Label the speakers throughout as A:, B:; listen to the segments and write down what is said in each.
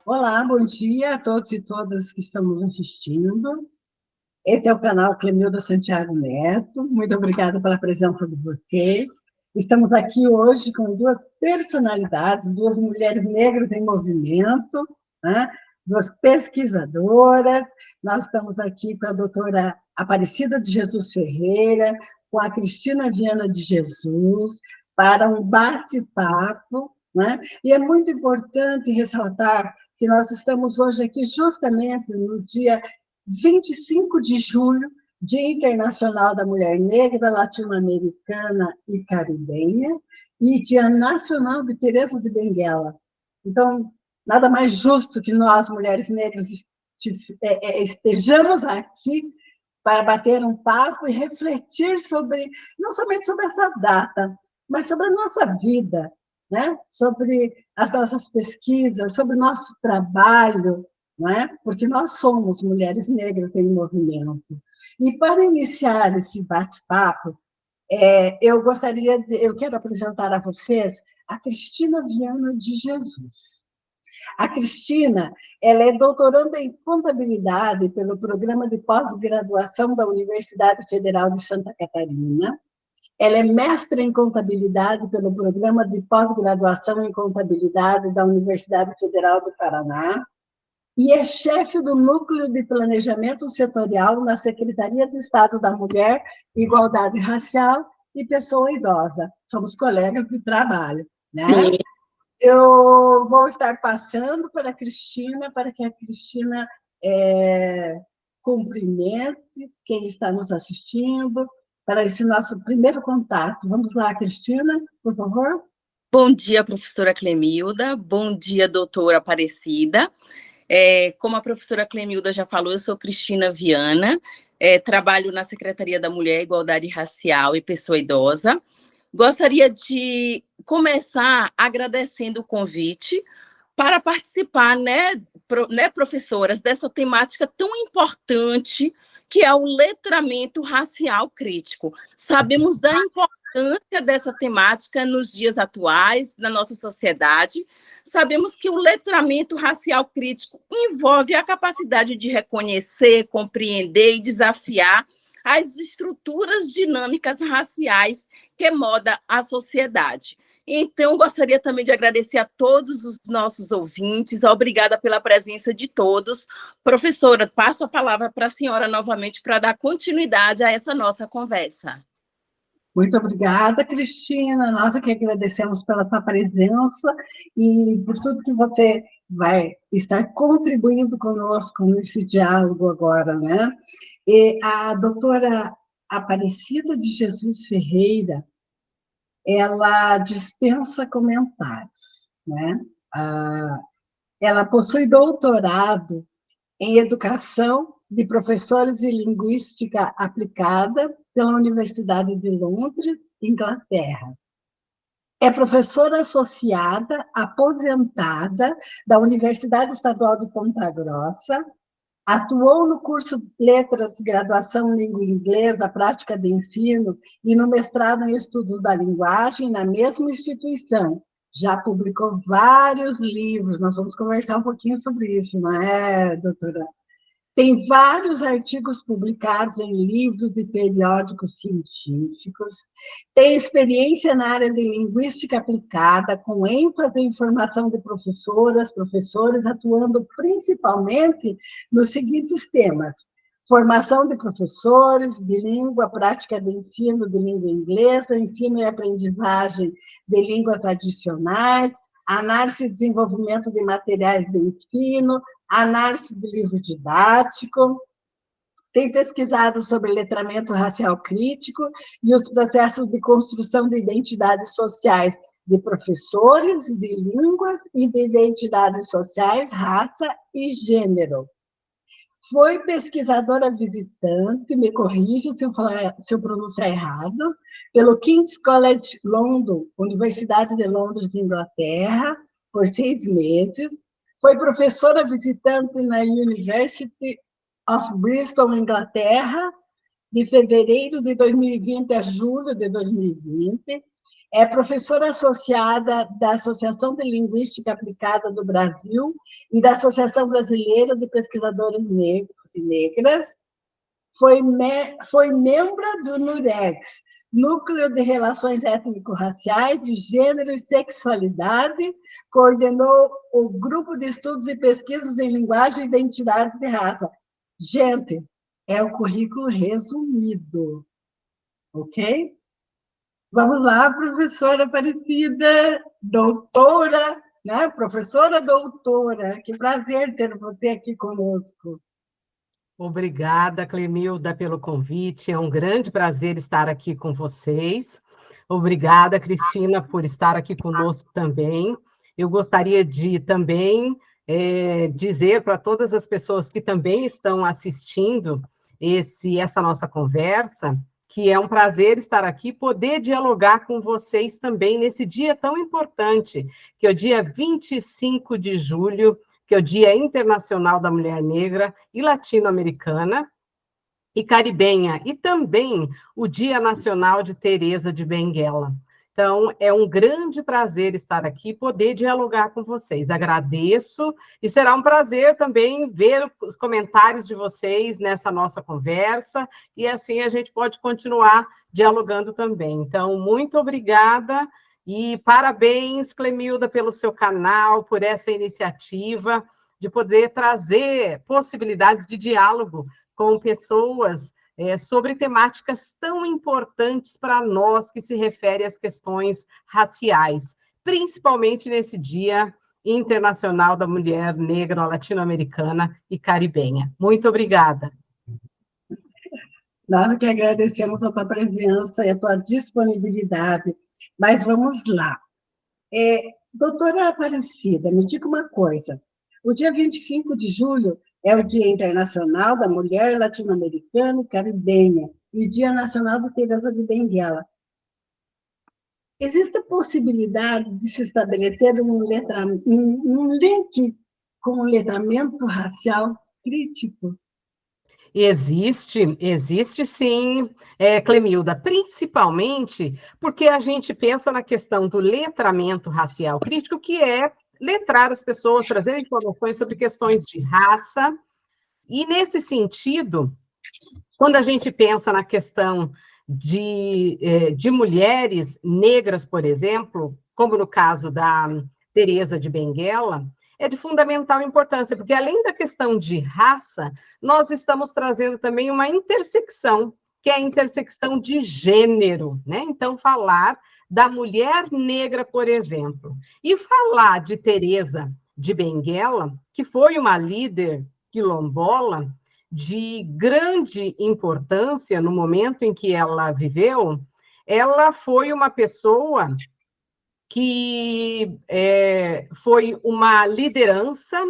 A: Olá, bom dia a todos e todas que estão nos assistindo. Este é o canal Clemilda Santiago Neto. Muito obrigada pela presença de vocês. Estamos aqui hoje com duas personalidades, duas mulheres negras em movimento, né? Duas pesquisadoras. Nós estamos aqui com a doutora Aparecida de Jesus Ferreira, com a Cristina Viana de Jesus, para um bate-papo, né? E é muito importante ressaltar que nós estamos hoje aqui justamente no dia 25 de julho, Dia Internacional da Mulher Negra, Latino-Americana e Caribenha, e Dia Nacional de Teresa de Benguela. Então, nada mais justo que nós, mulheres negras, estejamos aqui para bater um papo e refletir sobre, não somente sobre essa data, mas sobre a nossa vida, né? Sobre as nossas pesquisas, sobre o nosso trabalho, não é? Porque nós somos mulheres negras em movimento. E para iniciar esse bate-papo, eu quero apresentar a vocês a Cristina Viana de Jesus. A Cristina, ela é doutoranda em contabilidade pelo programa de pós-graduação da Universidade Federal de Santa Catarina. Ela é mestre em contabilidade pelo programa de pós-graduação em contabilidade da Universidade Federal do Paraná e é chefe do Núcleo de Planejamento Setorial na Secretaria de Estado da Mulher, Igualdade Racial e Pessoa Idosa. Somos colegas de trabalho, né?
B: Sim.
A: Eu vou estar passando para a Cristina, para que a Cristina cumprimente quem está nos assistindo, para esse nosso primeiro contato. Vamos lá, Cristina, por favor.
B: Bom dia, professora Clemilda. Bom dia, doutora Aparecida. Como a professora Clemilda já falou, eu sou Cristina Viana, trabalho na Secretaria da Mulher, Igualdade Racial e Pessoa Idosa. Gostaria de começar agradecendo o convite para participar, professoras, dessa temática tão importante que é o letramento racial crítico. Sabemos da importância dessa temática nos dias atuais, na nossa sociedade. Sabemos que o letramento racial crítico envolve a capacidade de reconhecer, compreender e desafiar as estruturas dinâmicas raciais que moda a sociedade. Então, gostaria também de agradecer a todos os nossos ouvintes, obrigada pela presença de todos. Professora, passo a palavra para a senhora novamente para dar continuidade a essa nossa conversa.
A: Muito obrigada, Cristina. Nós que agradecemos pela tua presença e por tudo que você vai estar contribuindo conosco nesse diálogo agora, né? E a doutora Aparecida de Jesus Ferreira, ela dispensa comentários, né? Ela possui doutorado em Educação de Professores e Linguística Aplicada pela Universidade de Londres, Inglaterra. É professora associada, aposentada da Universidade Estadual de Ponta Grossa, atuou no curso de Letras, Graduação em Língua Inglesa, Prática de Ensino e no mestrado em Estudos da Linguagem na mesma instituição. Já publicou vários livros, nós vamos conversar um pouquinho sobre isso, não é, doutora? Tem vários artigos publicados em livros e periódicos científicos, tem experiência na área de linguística aplicada, com ênfase em formação de professoras, professores, atuando principalmente nos seguintes temas: formação de professores de língua, prática de ensino de língua inglesa, ensino e aprendizagem de línguas adicionais, análise e desenvolvimento de materiais de ensino, análise de livro didático, tem pesquisado sobre letramento racial crítico e os processos de construção de identidades sociais de professores de línguas e de identidades sociais, raça e gênero. Foi pesquisadora visitante, me corrija se eu pronunciar errado, pelo King's College London, Universidade de Londres, Inglaterra, por 6 meses. Foi professora visitante na University of Bristol, Inglaterra, de fevereiro de 2020 a julho de 2020. é professora associada da Associação de Linguística Aplicada do Brasil e da Associação Brasileira de Pesquisadores Negros e Negras. Foi membro do NUREX, Núcleo de Relações Étnico-Raciais, de Gênero e Sexualidade, coordenou o Grupo de Estudos e Pesquisas em Linguagem e Identidades de Raça. Gente, é o currículo resumido, ok? Vamos lá, professora Aparecida, doutora, né? Professora doutora, que prazer ter você aqui conosco.
C: Obrigada, Clemilda, pelo convite. É um grande prazer estar aqui com vocês. Obrigada, Cristina, por estar aqui conosco também. Eu gostaria de também dizer para todas as pessoas que também estão assistindo essa nossa conversa, que é um prazer estar aqui, poder dialogar com vocês também nesse dia tão importante, que é o dia 25 de julho, que é o Dia Internacional da Mulher Negra e Latino-Americana e Caribenha, e também o Dia Nacional de Teresa de Benguela. Então, é um grande prazer estar aqui, poder dialogar com vocês. Agradeço, e será um prazer também ver os comentários de vocês nessa nossa conversa, e assim a gente pode continuar dialogando também. Então, muito obrigada, e parabéns, Clemilda, pelo seu canal, por essa iniciativa de poder trazer possibilidades de diálogo com pessoas sobre temáticas tão importantes para nós que se refere às questões raciais, principalmente nesse Dia Internacional da Mulher Negra, Latino-Americana e Caribenha. Muito obrigada.
A: Nós que agradecemos a tua presença e a tua disponibilidade. Mas vamos lá. Doutora Aparecida, me diga uma coisa. O dia 25 de julho é o Dia Internacional da Mulher Latino-Americana e Caribenha e o Dia Nacional de Teresa de Benguela. Existe a possibilidade de se estabelecer um link com o letramento racial crítico?
C: Existe sim, Clemilda, principalmente porque a gente pensa na questão do letramento racial crítico, que é letrar as pessoas, trazer informações sobre questões de raça, e nesse sentido, quando a gente pensa na questão de mulheres negras, por exemplo, como no caso da Teresa de Benguela, é de fundamental importância, porque além da questão de raça, nós estamos trazendo também uma intersecção, que é a intersecção de gênero, né? Então, falar da mulher negra, por exemplo, e falar de Teresa de Benguela, que foi uma líder quilombola de grande importância no momento em que ela viveu, ela foi uma pessoa que foi uma liderança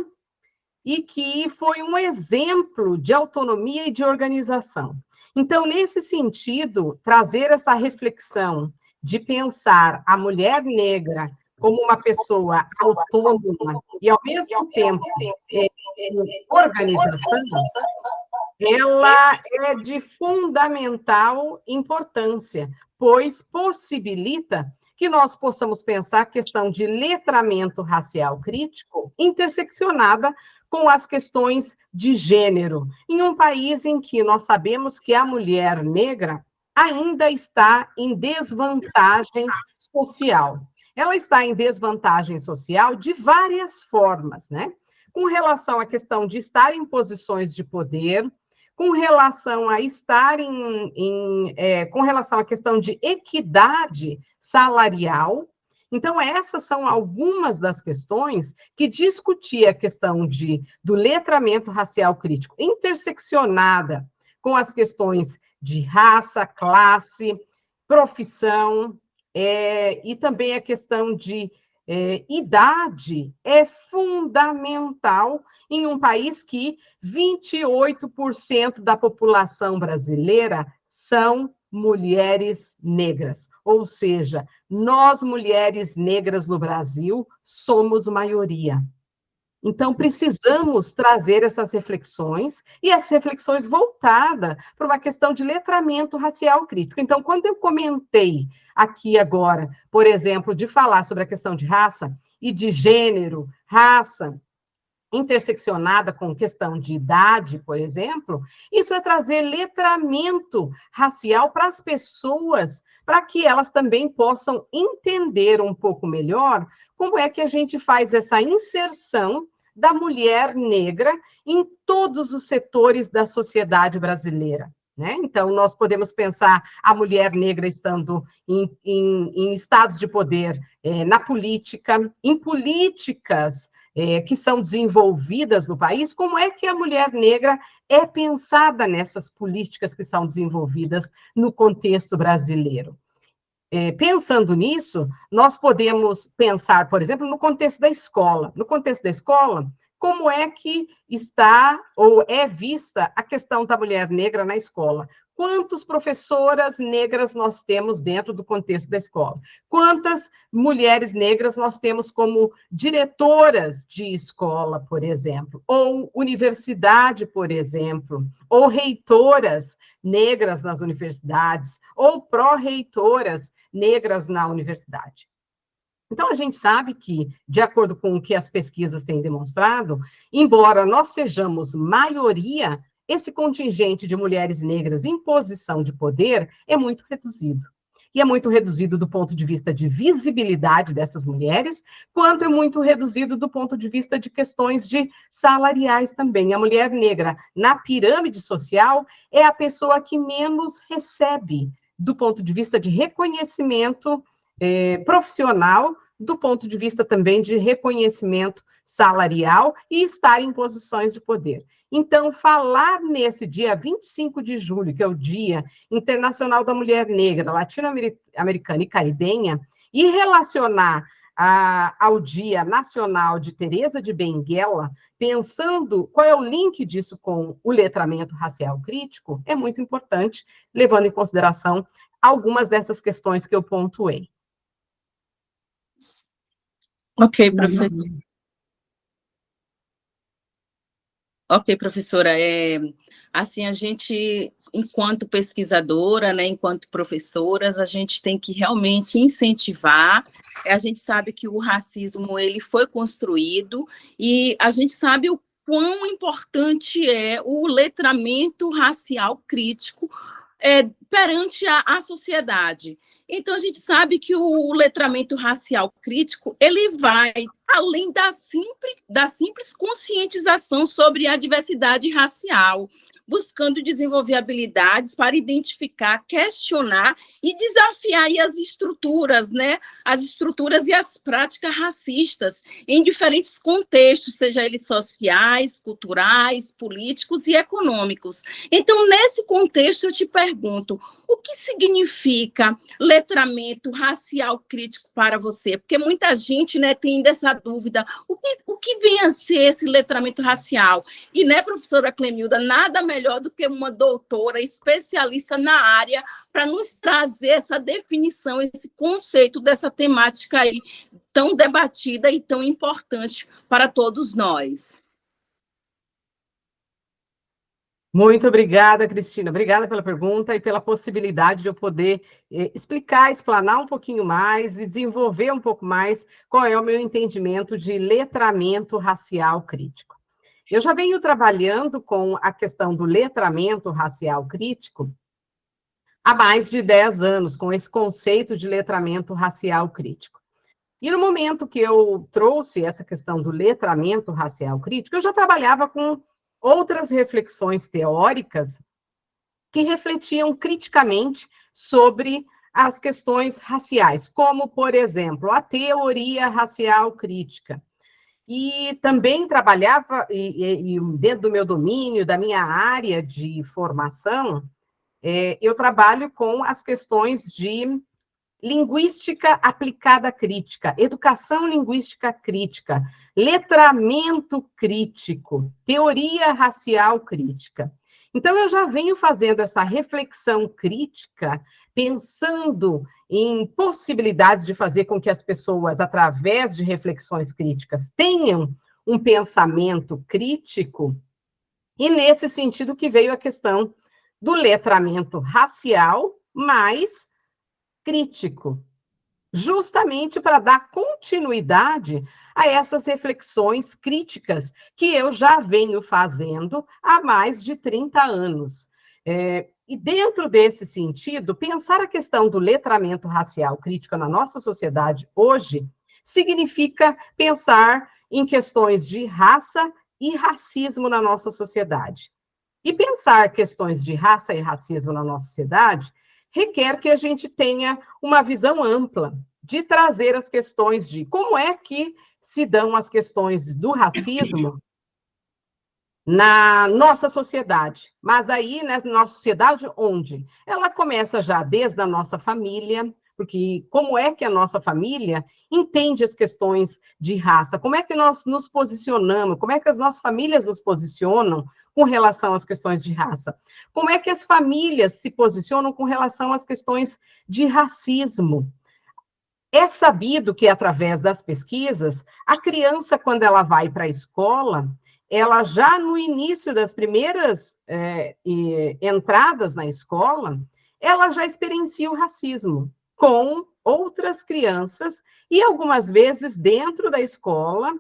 C: e que foi um exemplo de autonomia e de organização. Então, nesse sentido, trazer essa reflexão de pensar a mulher negra como uma pessoa autônoma e, ao mesmo tempo, organização, ela é de fundamental importância, pois possibilita que nós possamos pensar a questão de letramento racial crítico interseccionada com as questões de gênero, em um país em que nós sabemos que a mulher negra ainda está em desvantagem social. Ela está em desvantagem social de várias formas, né? Com relação à questão de estar em posições de poder, com relação a estar com relação à questão de equidade salarial. Então, essas são algumas das questões que discutia a questão do letramento racial crítico, interseccionada com as questões de raça, classe, profissão, e também a questão de idade é fundamental em um país que 28% da população brasileira são mulheres negras. Ou seja, nós, mulheres negras no Brasil, somos maioria. Então, precisamos trazer essas reflexões, e essas reflexões voltadas para uma questão de letramento racial crítico. Então, quando eu comentei aqui agora, por exemplo, de falar sobre a questão de raça e de gênero, raça, interseccionada com questão de idade, por exemplo, isso é trazer letramento racial para as pessoas, para que elas também possam entender um pouco melhor como é que a gente faz essa inserção da mulher negra em todos os setores da sociedade brasileira. Né? Então, nós podemos pensar a mulher negra estando em estados de poder, na política, em políticas que são desenvolvidas no país, como é que a mulher negra é pensada nessas políticas que são desenvolvidas no contexto brasileiro. Pensando nisso, nós podemos pensar, por exemplo, no contexto da escola. No contexto da escola, como é que está ou é vista a questão da mulher negra na escola? Quantas professoras negras nós temos dentro do contexto da escola? Quantas mulheres negras nós temos como diretoras de escola, por exemplo? Ou universidade, por exemplo? Ou reitoras negras nas universidades? Ou pró-reitoras negras na universidade? Então, a gente sabe que, de acordo com o que as pesquisas têm demonstrado, embora nós sejamos maioria, esse contingente de mulheres negras em posição de poder é muito reduzido. E é muito reduzido do ponto de vista de visibilidade dessas mulheres, quanto é muito reduzido do ponto de vista de questões de salariais também. A mulher negra, na pirâmide social, é a pessoa que menos recebe do ponto de vista de reconhecimento profissional, do ponto de vista também de reconhecimento salarial e estar em posições de poder. Então, falar nesse dia 25 de julho, que é o Dia Internacional da Mulher Negra, Latino-Americana e Caribenha, e relacionar ao Dia Nacional de Teresa de Benguela, pensando qual é o link disso com o letramento racial crítico, é muito importante, levando em consideração algumas dessas questões que eu pontuei.
B: Ok, professora. Ok, professora. Assim, a gente, enquanto pesquisadora, né, enquanto professoras, a gente tem que realmente incentivar. A gente sabe que o racismo ele foi construído e a gente sabe o quão importante é o letramento racial crítico perante a sociedade. Então, a gente sabe que o letramento racial crítico, ele vai além da simples conscientização sobre a diversidade racial, buscando desenvolver habilidades para identificar, questionar e desafiar as estruturas, né? As estruturas e as práticas racistas em diferentes contextos, seja eles sociais, culturais, políticos e econômicos. Então, nesse contexto, eu te pergunto, o que significa letramento racial crítico para você? Porque muita gente, né, tem essa dúvida. O que vem a ser esse letramento racial? E, né, professora Clemilda, nada melhor do que uma doutora especialista na área para nos trazer essa definição, esse conceito dessa temática aí tão debatida e tão importante para todos nós.
C: Muito obrigada, Cristina. Obrigada pela pergunta e pela possibilidade de eu poder explanar um pouquinho mais e desenvolver um pouco mais qual é o meu entendimento de letramento racial crítico. Eu já venho trabalhando com a questão do letramento racial crítico há mais de 10 anos, com esse conceito de letramento racial crítico. E no momento que eu trouxe essa questão do letramento racial crítico, eu já trabalhava com outras reflexões teóricas que refletiam criticamente sobre as questões raciais, como, por exemplo, a teoria racial crítica. E também trabalhava, dentro do meu domínio, da minha área de formação, eu trabalho com as questões de linguística aplicada crítica, educação linguística crítica, letramento crítico, teoria racial crítica. Então, eu já venho fazendo essa reflexão crítica, pensando em possibilidades de fazer com que as pessoas, através de reflexões críticas, tenham um pensamento crítico, e nesse sentido que veio a questão do letramento racial mais crítico, justamente para dar continuidade a essas reflexões críticas que eu já venho fazendo há mais de 30 anos. E dentro desse sentido, pensar a questão do letramento racial crítico na nossa sociedade hoje significa pensar em questões de raça e racismo na nossa sociedade. E pensar questões de raça e racismo na nossa sociedade requer que a gente tenha uma visão ampla de trazer as questões de como é que se dão as questões do racismo na nossa sociedade. Mas aí, né, na nossa sociedade, onde? Ela começa já desde a nossa família, porque como é que a nossa família entende as questões de raça? Como é que nós nos posicionamos? Como é que as nossas famílias nos posicionam com relação às questões de raça? Como é que as famílias se posicionam com relação às questões de racismo? É sabido que, através das pesquisas, a criança, quando ela vai para a escola, ela já no início das primeiras entradas na escola, ela já experiencia o racismo com outras crianças e, algumas vezes, dentro da escola,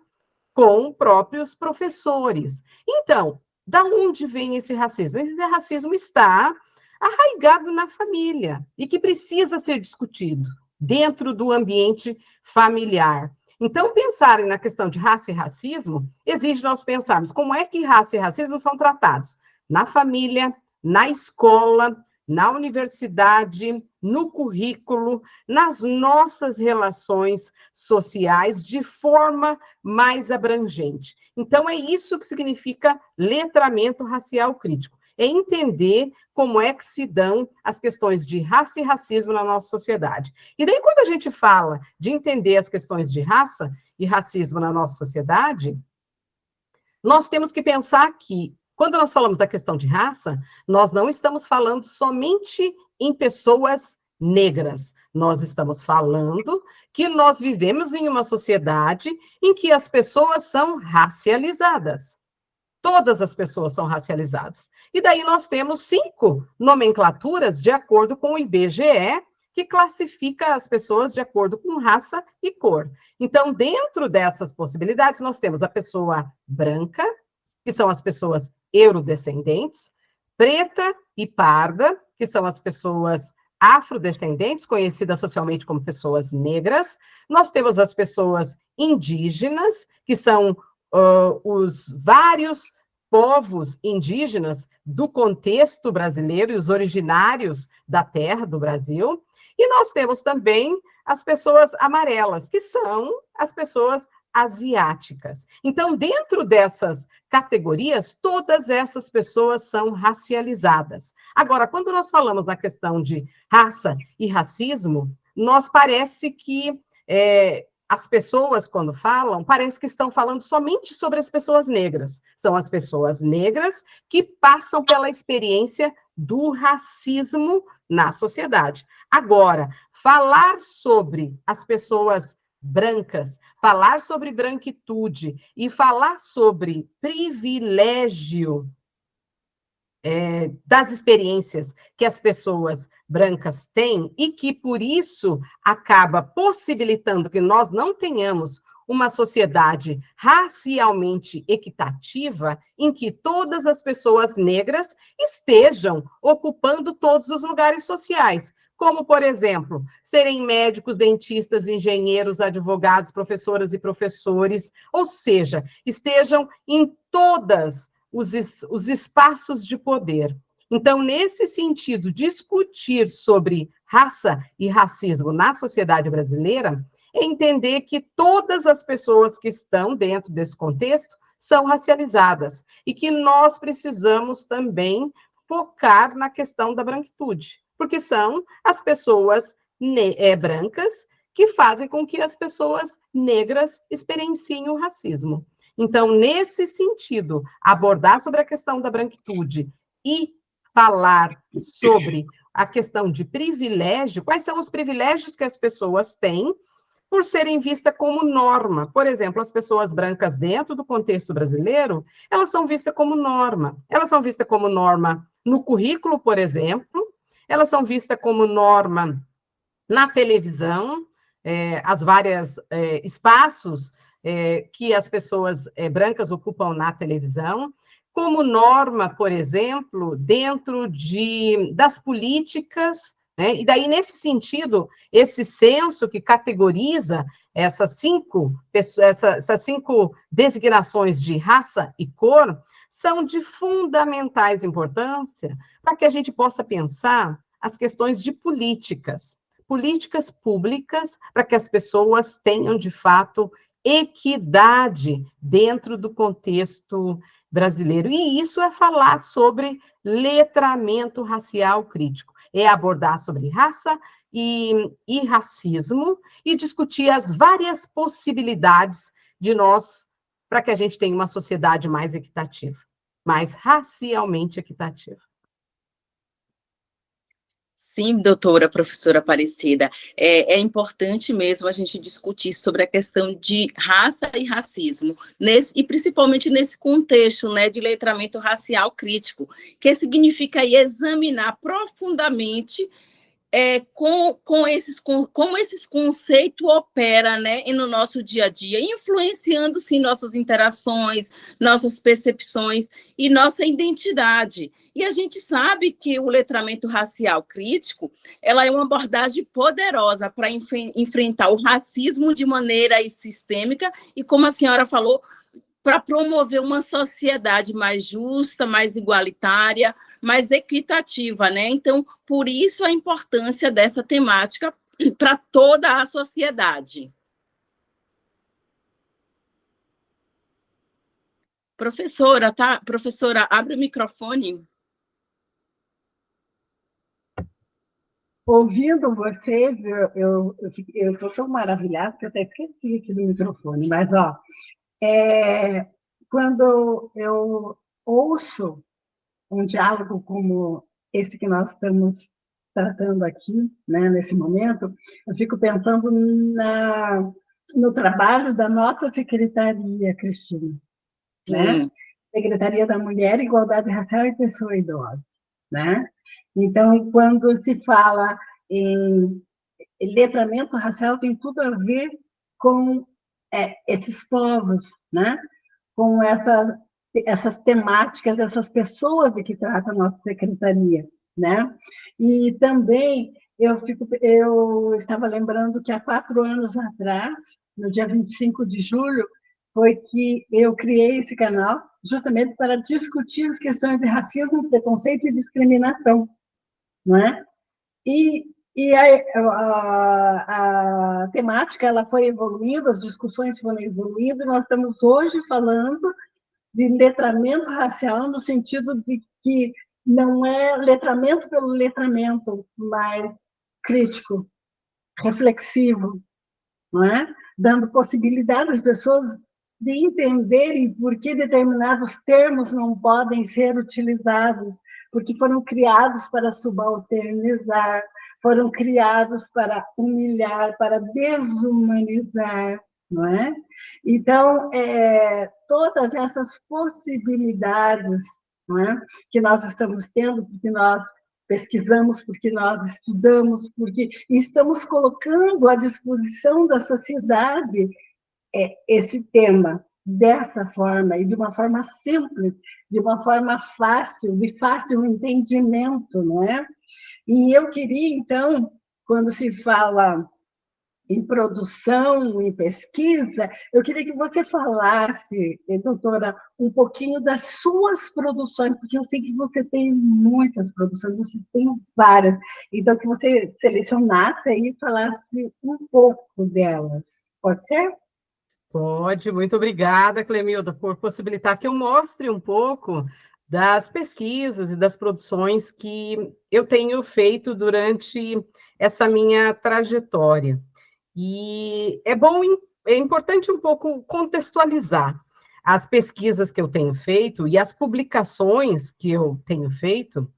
C: com próprios professores. Então, da onde vem esse racismo? Esse racismo está arraigado na família e que precisa ser discutido dentro do ambiente familiar. Então, pensarem na questão de raça e racismo exige nós pensarmos como é que raça e racismo são tratados na família, na escola, na universidade, no currículo, nas nossas relações sociais, de forma mais abrangente. Então, é isso que significa letramento racial crítico. É entender como é que se dão as questões de raça e racismo na nossa sociedade. E daí, quando a gente fala de entender as questões de raça e racismo na nossa sociedade, nós temos que pensar que, quando nós falamos da questão de raça, nós não estamos falando somente em pessoas negras. Nós estamos falando que nós vivemos em uma sociedade em que as pessoas são racializadas. Todas as pessoas são racializadas. E daí nós temos 5 nomenclaturas de acordo com o IBGE, que classifica as pessoas de acordo com raça e cor. Então, dentro dessas possibilidades, nós temos a pessoa branca, que são as pessoas eurodescendentes, preta e parda, que são as pessoas afrodescendentes, conhecidas socialmente como pessoas negras. Nós temos as pessoas indígenas, que são os vários povos indígenas do contexto brasileiro e os originários da terra do Brasil. E nós temos também as pessoas amarelas, que são as pessoas asiáticas. Então, dentro dessas categorias, todas essas pessoas são racializadas. Agora, quando nós falamos na questão de raça e racismo, nós parece que as pessoas, quando falam, parece que estão falando somente sobre as pessoas negras. São as pessoas negras que passam pela experiência do racismo na sociedade. Agora, falar sobre as pessoas brancas, falar sobre branquitude e falar sobre privilégio das experiências que as pessoas brancas têm e que, por isso, acaba possibilitando que nós não tenhamos uma sociedade racialmente equitativa em que todas as pessoas negras estejam ocupando todos os lugares sociais, como, por exemplo, serem médicos, dentistas, engenheiros, advogados, professoras e professores, ou seja, estejam em todas os espaços de poder. Então, nesse sentido, discutir sobre raça e racismo na sociedade brasileira é entender que todas as pessoas que estão dentro desse contexto são racializadas e que nós precisamos também focar na questão da branquitude, porque são as pessoas brancas que fazem com que as pessoas negras experienciem o racismo. Então, nesse sentido, abordar sobre a questão da branquitude e falar sobre a questão de privilégio, quais são os privilégios que as pessoas têm por serem vistas como norma. Por exemplo, as pessoas brancas dentro do contexto brasileiro, elas são vistas como norma. Elas são vistas como norma no currículo, por exemplo, elas são vistas como norma na televisão, as várias espaços que as pessoas brancas ocupam na televisão, como norma, por exemplo, dentro das políticas, né? E daí, nesse sentido, esse censo que categoriza essas cinco designações de raça e cor são de fundamentais importância para que a gente possa pensar as questões de políticas públicas, para que as pessoas tenham, de fato, equidade dentro do contexto brasileiro. E isso é falar sobre letramento racial crítico, é abordar sobre raça e racismo e discutir as várias possibilidades de nós, para que a gente tenha uma sociedade mais equitativa, mais racialmente equitativa.
B: Sim, doutora, professora Aparecida, é importante mesmo a gente discutir sobre a questão de raça e racismo, e principalmente nesse contexto, né, de letramento racial crítico, que significa aí examinar profundamente como esses conceitos operam, né, no nosso dia a dia, influenciando, sim, nossas interações, nossas percepções e nossa identidade. E a gente sabe que o letramento racial crítico, ela é uma abordagem poderosa para enfrentar o racismo de maneira sistêmica e, como a senhora falou, para promover uma sociedade mais justa, mais igualitária, mais equitativa, né? Então, por isso a importância dessa temática para toda a sociedade. Professora, tá? Professora, abre o microfone.
A: Ouvindo vocês, eu estou tão maravilhada que eu até esqueci aqui do microfone, mas, quando eu ouço um diálogo como esse que nós estamos tratando aqui, né, nesse momento, eu fico pensando no trabalho da nossa secretaria, Cristina, né? Secretaria da Mulher, Igualdade Racial e Pessoa Idosa, né? Então, quando se fala em letramento racial, tem tudo a ver com esses povos, né? Com essas temáticas, essas pessoas de que trata a nossa secretaria, né? E também eu estava lembrando que há 4 anos atrás, no dia 25 de julho, foi que eu criei esse canal justamente para discutir as questões de racismo, preconceito e discriminação, não é? E a temática ela foi evoluindo, as discussões foram evoluindo, e nós estamos hoje falando de letramento racial, no sentido de que não é letramento pelo letramento, mas crítico, reflexivo, não é? Dando possibilidade às pessoas de entenderem por que determinados termos não podem ser utilizados, porque foram criados para subalternizar, foram criados para humilhar, para desumanizar, não é? Então, todas essas possibilidades, não é, que nós estamos tendo, porque nós pesquisamos, porque nós estudamos, porque estamos colocando à disposição da sociedade esse tema dessa forma, e de uma forma simples, de uma forma fácil, de fácil entendimento, não é? E eu queria, então, quando se fala em produção, em pesquisa, eu queria que você falasse, doutora, um pouquinho das suas produções, porque eu sei que você tem muitas produções, você tem várias, então que você selecionasse aí e falasse um pouco delas. Pode ser?
C: Pode, muito obrigada, Clemilda, por possibilitar que eu mostre um pouco das pesquisas e das produções que eu tenho feito durante essa minha trajetória. E é importante um pouco contextualizar as pesquisas que eu tenho feito e as publicações que eu tenho feito,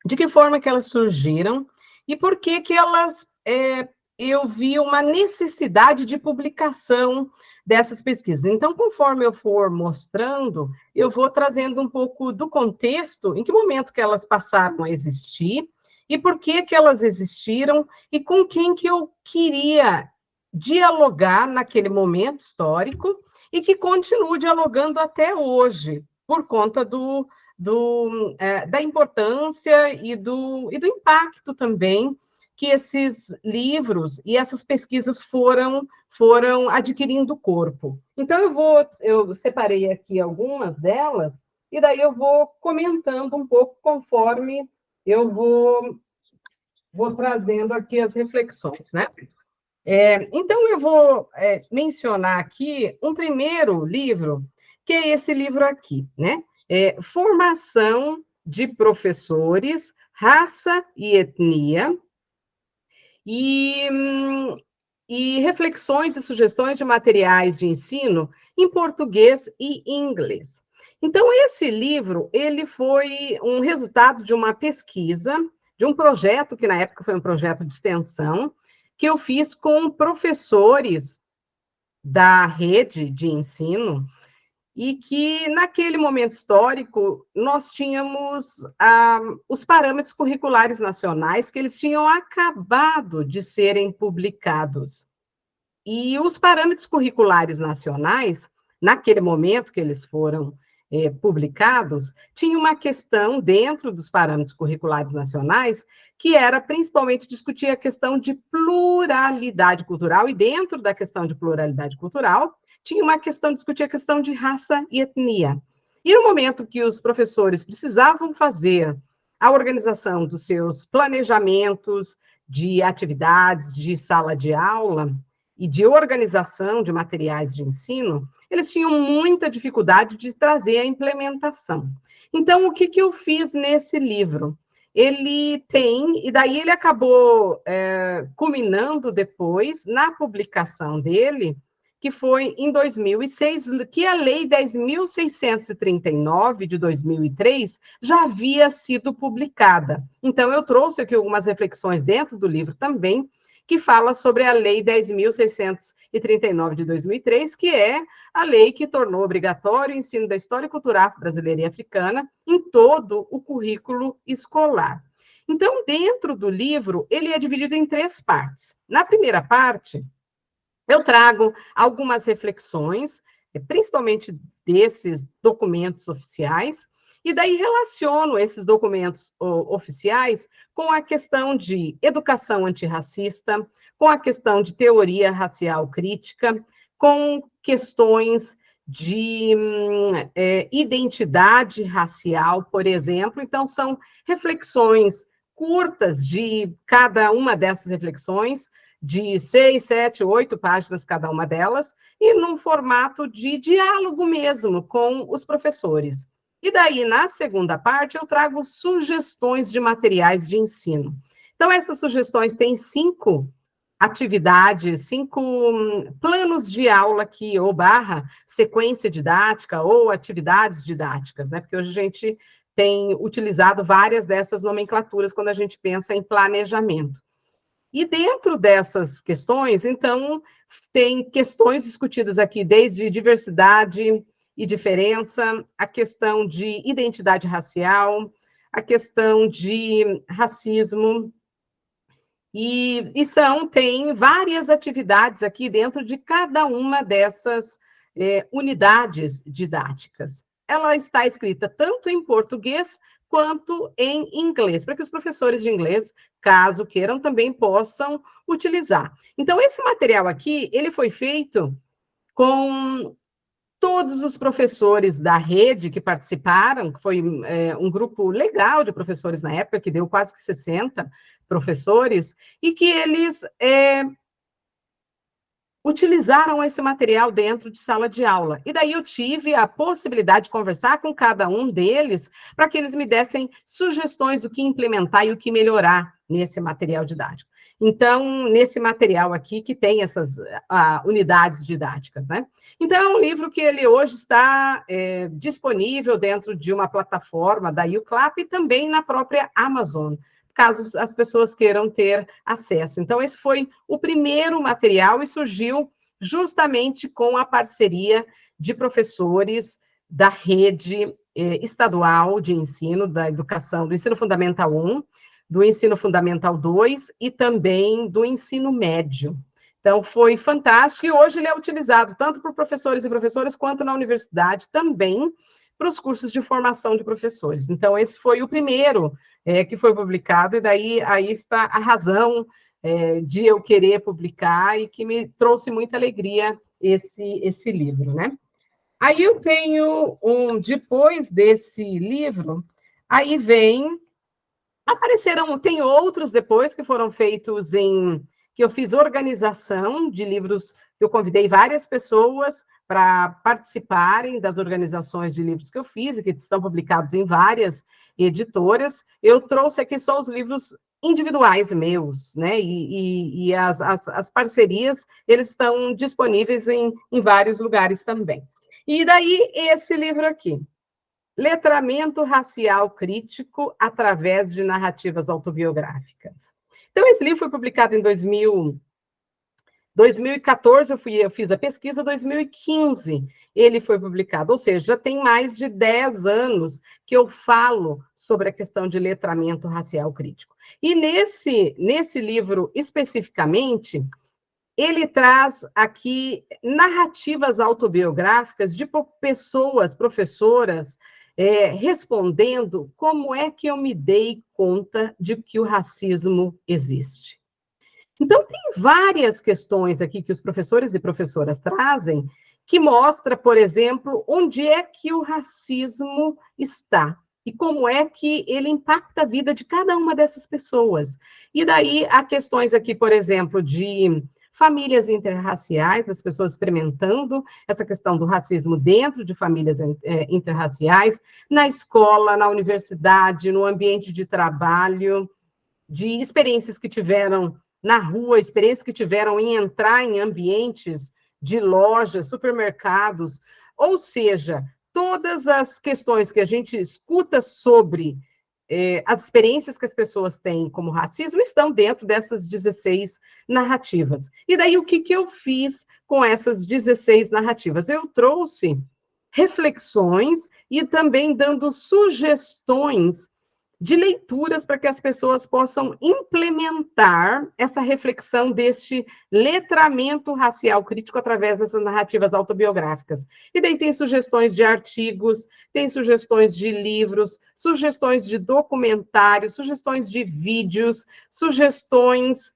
C: de que forma que elas surgiram e por que que elas eu vi uma necessidade de publicação dessas pesquisas. Então, conforme eu for mostrando, eu vou trazendo um pouco do contexto, em que momento que elas passaram a existir, e por que que elas existiram, e com quem que eu queria dialogar naquele momento histórico, e que continuo dialogando até hoje, por conta da importância e do impacto também que esses livros e essas pesquisas foram adquirindo corpo. Então, eu separei aqui algumas delas, e daí eu vou comentando um pouco conforme eu vou trazendo aqui as reflexões, né? Então, eu vou mencionar aqui um primeiro livro, que é esse livro aqui, né? Formação de Professores, Raça e Etnia, e, e reflexões e sugestões de materiais de ensino em português e inglês. Então, esse livro, ele foi um resultado de uma pesquisa, de um projeto, que na época foi um projeto de extensão, que eu fiz com professores da rede de ensino, e que, naquele momento histórico, nós tínhamos os parâmetros curriculares nacionais, que eles tinham acabado de serem publicados. E os parâmetros curriculares nacionais, naquele momento que eles foram publicados, tinha uma questão dentro dos parâmetros curriculares nacionais, que era principalmente discutir a questão de pluralidade cultural, e dentro da questão de pluralidade cultural, tinha uma questão, discutir a questão de raça e etnia. E no momento que os professores precisavam fazer a organização dos seus planejamentos de atividades, de sala de aula e de organização de materiais de ensino, eles tinham muita dificuldade de trazer a implementação. Então, o que eu fiz nesse livro? Ele tem, e daí ele acabou culminando depois, na publicação dele, que foi em 2006, que a Lei 10.639, de 2003, já havia sido publicada. Então, eu trouxe aqui algumas reflexões dentro do livro também, que fala sobre a Lei 10.639, de 2003, que é a lei que tornou obrigatório o ensino da história cultural brasileira e africana em todo o currículo escolar. Então, dentro do livro, ele é dividido em 3 partes. Na primeira parte, eu trago algumas reflexões, principalmente desses documentos oficiais, e daí relaciono esses documentos oficiais com a questão de educação antirracista, com a questão de teoria racial crítica, com questões de identidade racial, por exemplo. Então, são reflexões curtas de cada uma dessas reflexões, de 6, 7, 8 páginas cada uma delas, e num formato de diálogo mesmo com os professores. E daí, na segunda parte, eu trago sugestões de materiais de ensino. Então, essas sugestões têm 5 atividades, 5 planos de aula aqui, ou sequência didática, ou atividades didáticas, né? Porque hoje a gente tem utilizado várias dessas nomenclaturas quando a gente pensa em planejamento. E dentro dessas questões, então, tem questões discutidas aqui, desde diversidade e diferença, a questão de identidade racial, a questão de racismo, tem várias atividades aqui dentro de cada uma dessas unidades didáticas. Ela está escrita tanto em português quanto em inglês, para que os professores de inglês, caso queiram, também possam utilizar. Então, esse material aqui, ele foi feito com todos os professores da rede que participaram, que foi um grupo legal de professores na época, que deu quase que 60 professores, e que eles utilizaram esse material dentro de sala de aula. E daí eu tive a possibilidade de conversar com cada um deles para que eles me dessem sugestões do que implementar e o que melhorar nesse material didático. Então, nesse material aqui, que tem essas unidades didáticas, né? Então, é um livro que ele hoje está disponível dentro de uma plataforma da UCLAP e também na própria Amazon, caso as pessoas queiram ter acesso. Então, esse foi o primeiro material e surgiu justamente com a parceria de professores da rede estadual de ensino, da educação, do ensino fundamental 1, do ensino fundamental 2 e também do ensino médio. Então, foi fantástico, e hoje ele é utilizado tanto por professores e professoras, quanto na universidade também, para os cursos de formação de professores. Então, esse foi o primeiro que foi publicado, e daí aí está a razão de eu querer publicar, e que me trouxe muita alegria esse livro, né? Aí eu tenho depois desse livro, aí tem outros depois que foram feitos que eu fiz organização de livros, eu convidei várias pessoas para participarem das organizações de livros que eu fiz, e que estão publicados em várias editoras. Eu trouxe aqui só os livros individuais meus, né? E as parcerias, eles estão disponíveis em vários lugares também. E daí, esse livro aqui, Letramento Racial Crítico através de narrativas autobiográficas. Então, esse livro foi publicado em 2014, eu fiz a pesquisa, 2015 ele foi publicado, ou seja, já tem mais de 10 anos que eu falo sobre a questão de letramento racial crítico. E nesse livro, especificamente, ele traz aqui narrativas autobiográficas de pessoas, professoras, respondendo como é que eu me dei conta de que o racismo existe. Então, tem várias questões aqui que os professores e professoras trazem, que mostra, por exemplo, onde é que o racismo está e como é que ele impacta a vida de cada uma dessas pessoas. E daí há questões aqui, por exemplo, de famílias interraciais, as pessoas experimentando essa questão do racismo dentro de famílias interraciais, na escola, na universidade, no ambiente de trabalho, de experiências que tiveram na rua, experiências que tiveram em entrar em ambientes de lojas, supermercados, ou seja, todas as questões que a gente escuta sobre as experiências que as pessoas têm como racismo estão dentro dessas 16 narrativas. E daí, o que eu fiz com essas 16 narrativas? Eu trouxe reflexões e também dando sugestões de leituras para que as pessoas possam implementar essa reflexão deste letramento racial crítico através dessas narrativas autobiográficas. E daí tem sugestões de artigos, tem sugestões de livros, sugestões de documentários, sugestões de vídeos, sugestões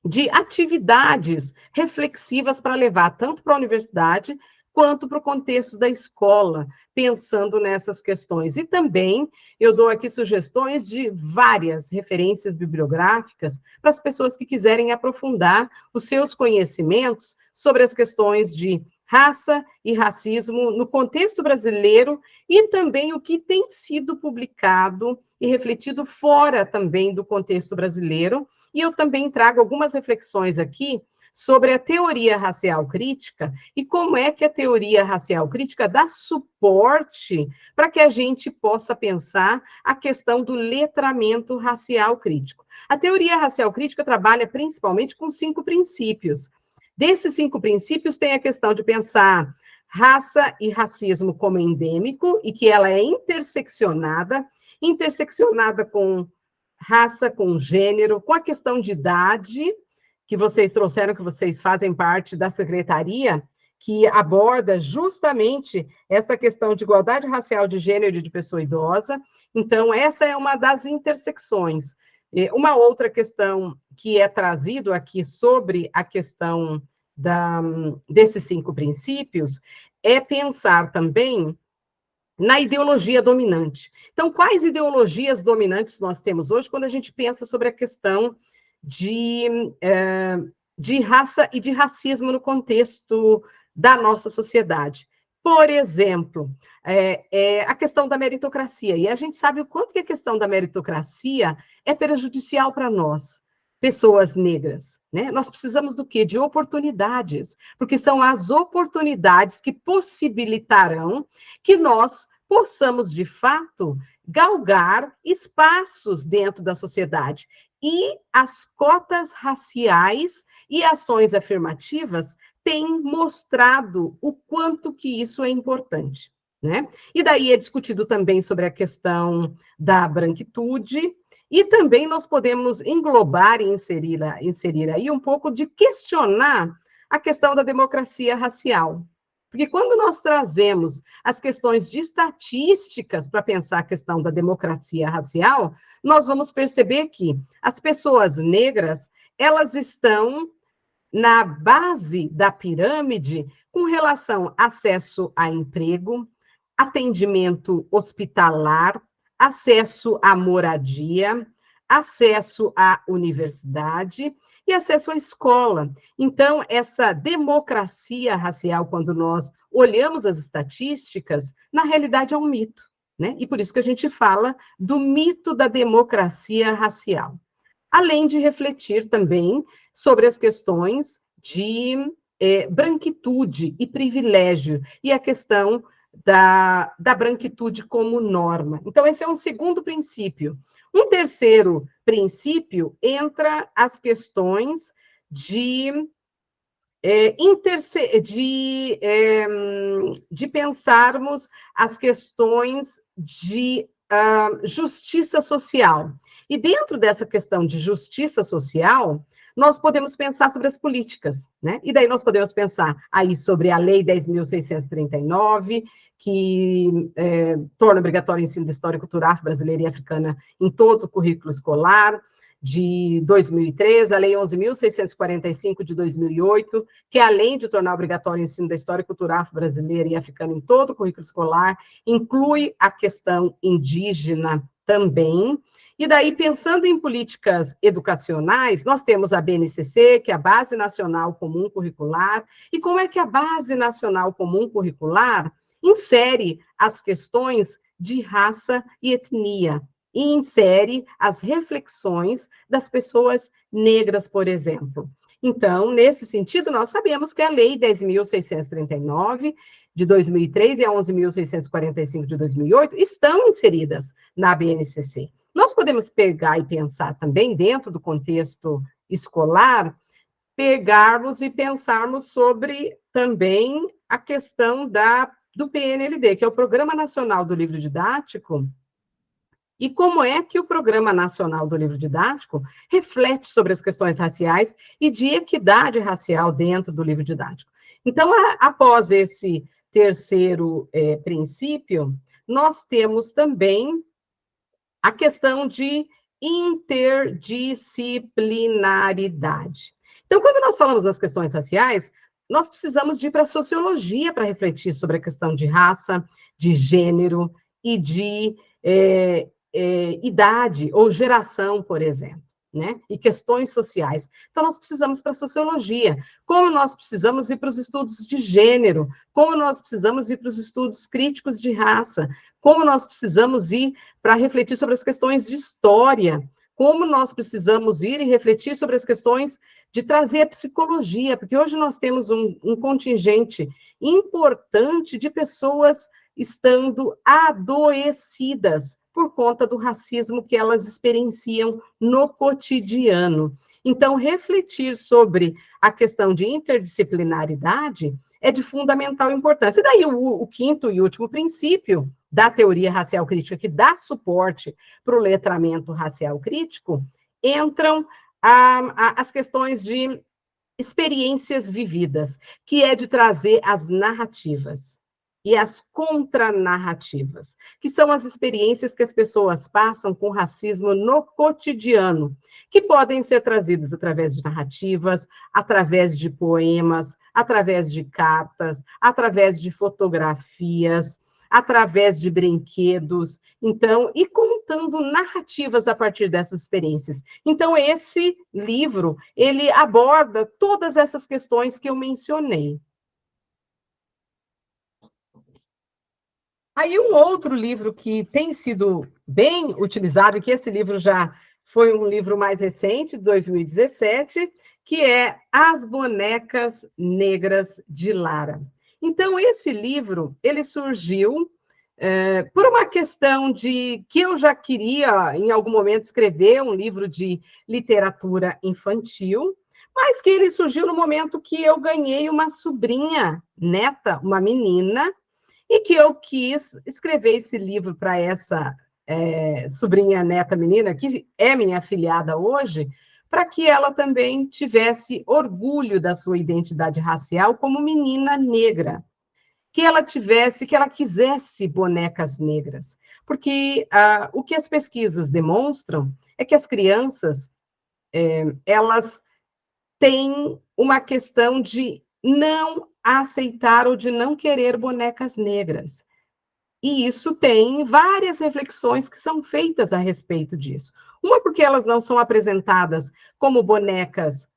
C: de atividades reflexivas para levar tanto para a universidade quanto para o contexto da escola, pensando nessas questões. E também eu dou aqui sugestões de várias referências bibliográficas para as pessoas que quiserem aprofundar os seus conhecimentos sobre as questões de raça e racismo no contexto brasileiro, e também o que tem sido publicado e refletido fora também do contexto brasileiro. E eu também trago algumas reflexões aqui sobre a teoria racial crítica e como é que a teoria racial crítica dá suporte para que a gente possa pensar a questão do letramento racial crítico. A teoria racial crítica trabalha principalmente com 5 princípios. Desses 5 princípios, tem a questão de pensar raça e racismo como endêmico, e que ela é interseccionada com raça, com gênero, com a questão de idade, que vocês trouxeram, que vocês fazem parte da secretaria, que aborda justamente essa questão de igualdade racial de gênero e de pessoa idosa. Então, essa é uma das intersecções. Uma outra questão que é trazido aqui sobre a questão desses 5 princípios é pensar também na ideologia dominante. Então, quais ideologias dominantes nós temos hoje quando a gente pensa sobre a questão de raça e de racismo no contexto da nossa sociedade? Por exemplo, a questão da meritocracia. E a gente sabe o quanto que a questão da meritocracia é prejudicial para nós, pessoas negras, né? Nós precisamos do quê? De oportunidades, porque são as oportunidades que possibilitarão que nós possamos, de fato, galgar espaços dentro da sociedade. E as cotas raciais e ações afirmativas têm mostrado o quanto que isso é importante, né? E daí é discutido também sobre a questão da branquitude, e também nós podemos englobar e inserir aí um pouco de questionar a questão da democracia racial. Porque quando nós trazemos as questões de estatísticas para pensar a questão da democracia racial, nós vamos perceber que as pessoas negras, elas estão na base da pirâmide com relação a acesso a emprego, atendimento hospitalar, acesso à moradia, acesso à universidade e acesso à escola. Então, essa democracia racial, quando nós olhamos as estatísticas, na realidade é um mito, né? E por isso que a gente fala do mito da democracia racial. Além de refletir também sobre as questões de branquitude e privilégio, e a questão da branquitude como norma. Então, esse é um segundo princípio. Um terceiro princípio entra as questões de pensarmos as questões de justiça social. E dentro dessa questão de justiça social, nós podemos pensar sobre as políticas, né? E daí nós podemos pensar aí sobre a Lei 10.639, que torna obrigatório o ensino de história cultural brasileira e africana em todo o currículo escolar, de 2003, a Lei 11.645 de 2008, que além de tornar obrigatório o ensino da história cultural brasileira e africana em todo o currículo escolar, inclui a questão indígena também. E daí, pensando em políticas educacionais, nós temos a BNCC, que é a Base Nacional Comum Curricular, e como é que a Base Nacional Comum Curricular insere as questões de raça e etnia, e insere as reflexões das pessoas negras, por exemplo. Então, nesse sentido, nós sabemos que a Lei 10.639 de 2003 e a 11.645 de 2008 estão inseridas na BNCC. Nós podemos pegar e pensar também, dentro do contexto escolar, pegarmos e pensarmos sobre também a questão do PNLD, que é o Programa Nacional do Livro Didático, e como é que o Programa Nacional do Livro Didático reflete sobre as questões raciais e de equidade racial dentro do livro didático. Então, após esse terceiro princípio, nós temos também a questão de interdisciplinaridade. Então, quando nós falamos das questões raciais, nós precisamos de ir para a sociologia para refletir sobre a questão de raça, de gênero e de idade ou geração, por exemplo, né? E questões sociais. Então, nós precisamos para a sociologia, como nós precisamos ir para os estudos de gênero, como nós precisamos ir para os estudos críticos de raça, como nós precisamos ir para refletir sobre as questões de história, como nós precisamos ir e refletir sobre as questões de trazer a psicologia, porque hoje nós temos um contingente importante de pessoas estando adoecidas por conta do racismo que elas experienciam no cotidiano. Então, refletir sobre a questão de interdisciplinaridade é de fundamental importância. E daí, o quinto e último princípio da teoria racial crítica, que dá suporte para o letramento racial crítico, entram as questões de experiências vividas, que é de trazer as narrativas e as contranarrativas, que são as experiências que as pessoas passam com racismo no cotidiano, que podem ser trazidas através de narrativas, através de poemas, através de cartas, através de fotografias, através de brinquedos, então, e contando narrativas a partir dessas experiências. Então, esse livro, ele aborda todas essas questões que eu mencionei. Aí, um outro livro que tem sido bem utilizado, e que esse livro já foi um livro mais recente, de 2017, que é As Bonecas Negras de Lara. Então, esse livro, ele surgiu por uma questão de que eu já queria, em algum momento, escrever um livro de literatura infantil, mas que ele surgiu no momento que eu ganhei uma sobrinha, neta, uma menina, e que eu quis escrever esse livro para essa sobrinha, neta, menina, que é minha afilhada hoje, para que ela também tivesse orgulho da sua identidade racial como menina negra, que ela quisesse bonecas negras, porque o que as pesquisas demonstram é que as crianças, elas têm uma questão de não aceitar ou de não querer bonecas negras. E isso tem várias reflexões que são feitas a respeito disso. Uma, porque elas não são apresentadas como bonecas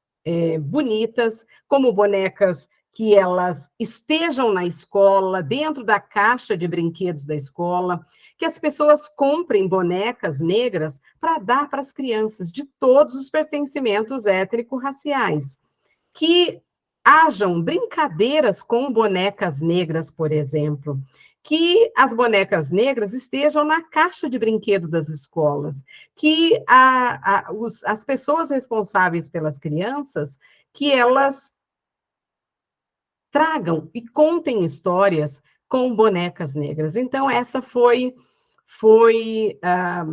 C: bonitas, como bonecas que elas estejam na escola, dentro da caixa de brinquedos da escola, que as pessoas comprem bonecas negras para dar para as crianças de todos os pertencimentos étnico-raciais. Que hajam brincadeiras com bonecas negras, por exemplo, que as bonecas negras estejam na caixa de brinquedo das escolas, que as pessoas responsáveis pelas crianças, que elas tragam e contem histórias com bonecas negras. Então, essa foi a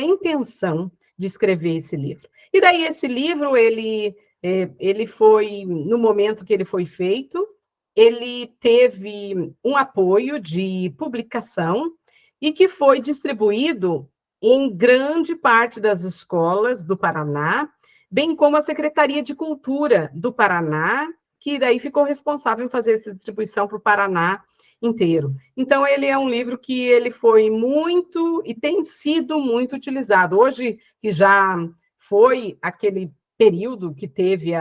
C: intenção de escrever esse livro. E daí, esse livro, ele foi, no momento que ele foi feito, ele teve um apoio de publicação e que foi distribuído em grande parte das escolas do Paraná, bem como a Secretaria de Cultura do Paraná, que daí ficou responsável em fazer essa distribuição para o Paraná inteiro. Então, ele é um livro que ele foi muito e tem sido muito utilizado. Hoje, que já foi aquele período que teve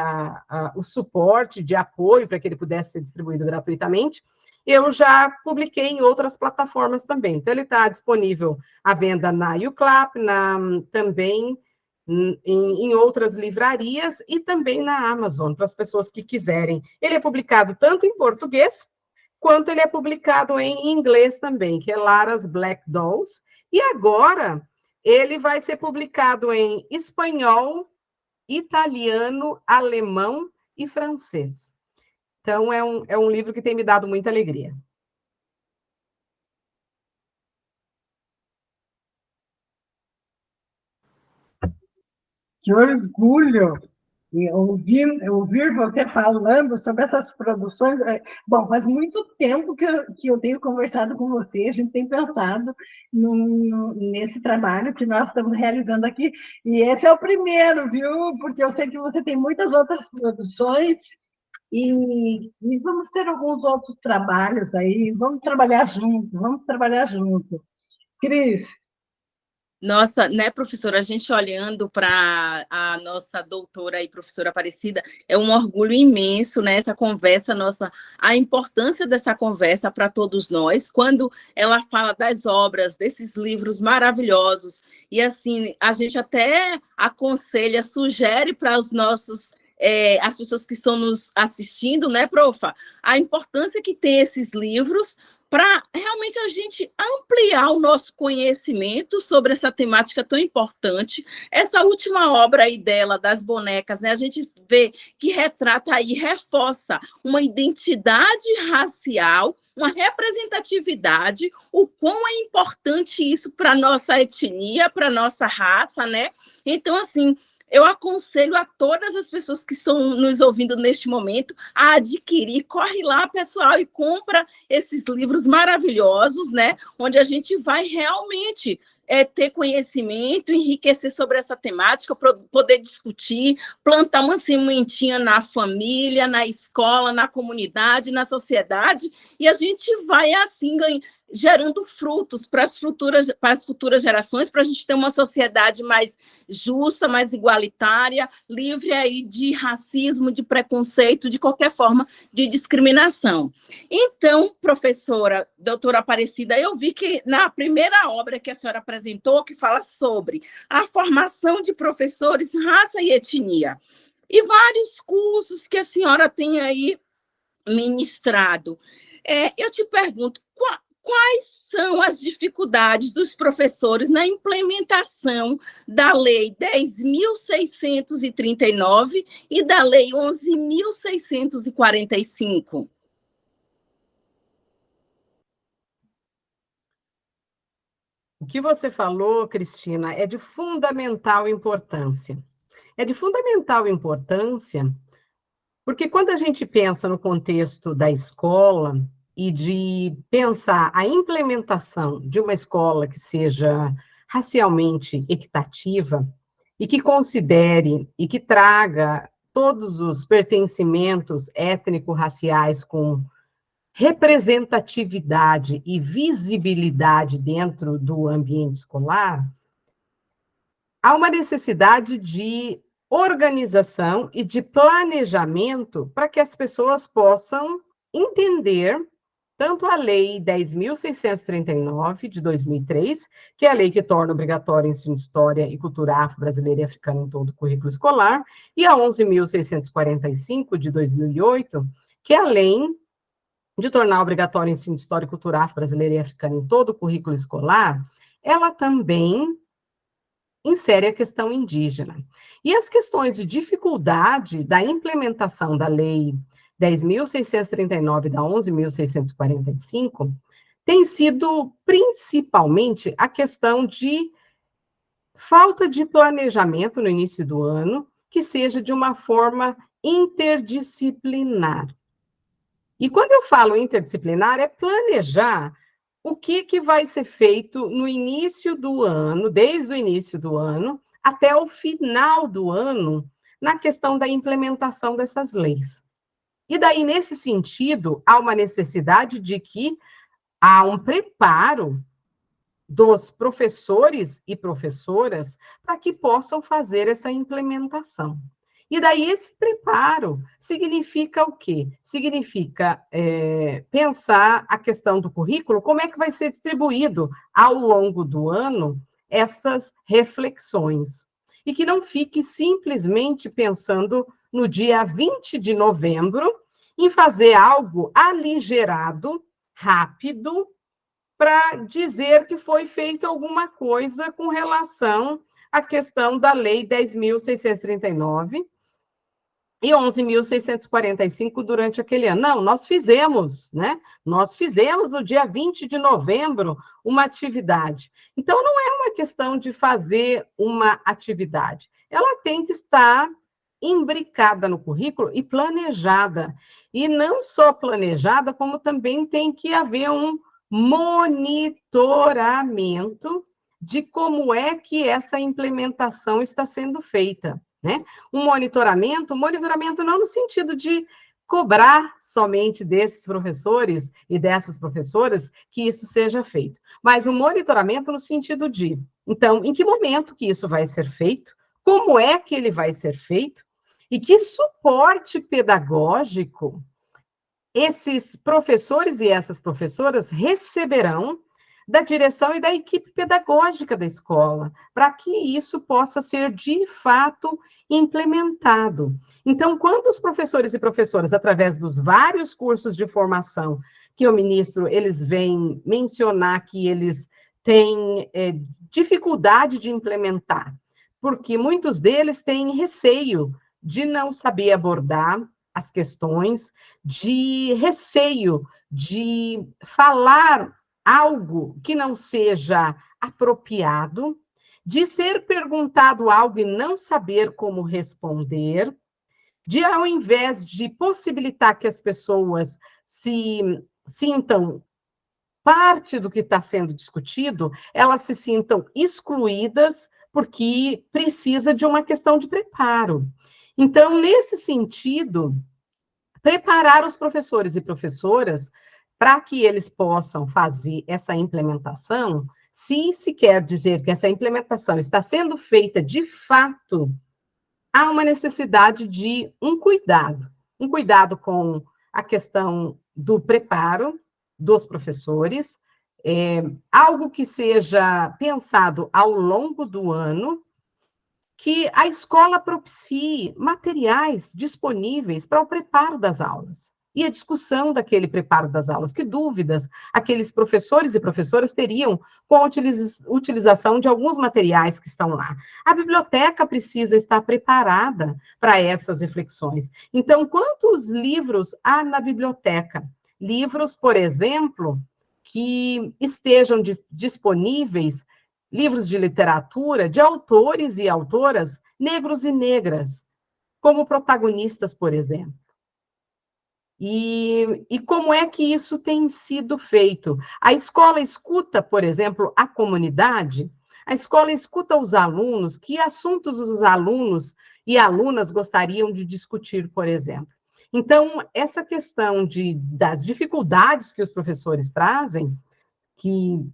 C: o suporte de apoio para que ele pudesse ser distribuído gratuitamente, eu já publiquei em outras plataformas também. Então, ele está disponível à venda na Uclap, também em outras livrarias e também na Amazon, para as pessoas que quiserem. Ele é publicado tanto em português, quanto ele é publicado em inglês também, que é Lara's Black Dolls, e agora ele vai ser publicado em espanhol, italiano, alemão e francês. Então, é um livro que tem me dado muita alegria.
A: Que orgulho! E ouvir você falando sobre essas produções. Bom, faz muito tempo que eu tenho conversado com você, a gente tem pensado nesse trabalho que nós estamos realizando aqui, e esse é o primeiro, viu? Porque eu sei que você tem muitas outras produções, e vamos ter alguns outros trabalhos aí, vamos trabalhar junto. Cris,
B: Nossa, né, professora, a gente olhando para a nossa doutora e professora Aparecida, é um orgulho imenso, né, essa conversa nossa, a importância dessa conversa para todos nós, quando ela fala das obras, desses livros maravilhosos, e assim, a gente até aconselha, sugere para os nossos as pessoas que estão nos assistindo, né, profa, a importância que tem esses livros para realmente a gente ampliar o nosso conhecimento sobre essa temática tão importante. Essa última obra aí dela, das bonecas, né, a gente vê que retrata aí, reforça uma identidade racial, uma representatividade, o quão é importante isso para a nossa etnia, para a nossa raça, né? Então, assim, eu aconselho a todas as pessoas que estão nos ouvindo neste momento a adquirir. Corre lá, pessoal, e compra esses livros maravilhosos, né? Onde a gente vai realmente ter conhecimento, enriquecer sobre essa temática, poder discutir, plantar uma sementinha na família, na escola, na comunidade, na sociedade, e a gente vai, assim, gerando frutos para as futuras gerações, para a gente ter uma sociedade mais justa, mais igualitária, livre aí de racismo, de preconceito, de qualquer forma de discriminação. Então, professora, doutora Aparecida, eu vi que na primeira obra que a senhora apresentou, que fala sobre a formação de professores, raça e etnia, e vários cursos que a senhora tem aí ministrado. Eu te pergunto, quais são as dificuldades dos professores na implementação da Lei 10.639 e da Lei 11.645?
C: O que você falou, Cristina, é de fundamental importância. É de fundamental importância porque quando a gente pensa no contexto da escola e de pensar a implementação de uma escola que seja racialmente equitativa e que considere e que traga todos os pertencimentos étnico-raciais com representatividade e visibilidade dentro do ambiente escolar, há uma necessidade de organização e de planejamento para que as pessoas possam entender tanto a Lei 10.639, de 2003, que é a lei que torna obrigatório o ensino de História e Cultura Afro-Brasileira e Africana em todo o currículo escolar, e a 11.645, de 2008, que é a lei de tornar obrigatório o ensino de História e Cultura Afro-Brasileira e Africana em todo o currículo escolar, ela também insere a questão indígena. E as questões de dificuldade da implementação da Lei 10.639 e da 11.645 tem sido principalmente a questão de falta de planejamento no início do ano, que seja de uma forma interdisciplinar. E quando eu falo interdisciplinar, é planejar o que vai ser feito no início do ano, desde o início do ano, até o final do ano, na questão da implementação dessas leis. E daí, nesse sentido, há uma necessidade de que há um preparo dos professores e professoras para que possam fazer essa implementação. E daí esse preparo significa o quê? Significa pensar a questão do currículo, como é que vai ser distribuído ao longo do ano essas reflexões. E que não fique simplesmente pensando no dia 20 de novembro em fazer algo aligerado, rápido, para dizer que foi feito alguma coisa com relação à questão da Lei 10.639 e 11.645 durante aquele ano. Não, nós fizemos, né? Nós fizemos no dia 20 de novembro uma atividade. Então, não é uma questão de fazer uma atividade. Ela tem que estar imbricada no currículo e planejada. E não só planejada, como também tem que haver um monitoramento de como é que essa implementação está sendo feita, né? Um monitoramento não no sentido de cobrar somente desses professores e dessas professoras que isso seja feito, mas um monitoramento no sentido de, então, em que momento que isso vai ser feito, como é que ele vai ser feito, e que suporte pedagógico esses professores e essas professoras receberão da direção e da equipe pedagógica da escola, para que isso possa ser, de fato, implementado. Então, quando os professores e professoras, através dos vários cursos de formação que o ministro, eles vêm mencionar que eles têm dificuldade de implementar, porque muitos deles têm receio de não saber abordar as questões, de receio de falar algo que não seja apropriado, de ser perguntado algo e não saber como responder, de, ao invés de possibilitar que as pessoas se sintam parte do que está sendo discutido, elas se sintam excluídas porque precisa de uma questão de preparo. Então, nesse sentido, preparar os professores e professoras para que eles possam fazer essa implementação, se quer dizer que essa implementação está sendo feita de fato, há uma necessidade de um cuidado com a questão do preparo dos professores, algo que seja pensado ao longo do ano, que a escola propicie materiais disponíveis para o preparo das aulas. e a discussão daquele preparo das aulas. Que dúvidas aqueles professores e professoras teriam com a utilização de alguns materiais que estão lá. A biblioteca precisa estar preparada para essas reflexões. Então, quantos livros há na biblioteca? Livros, por exemplo, que estejam disponíveis, livros de literatura, de autores e autoras negros e negras, como protagonistas, por exemplo. E como é que isso tem sido feito? A escola escuta, por exemplo, a comunidade, a escola escuta os alunos, que assuntos os alunos e alunas gostariam de discutir, por exemplo. Então, essa questão das dificuldades que os professores trazem, que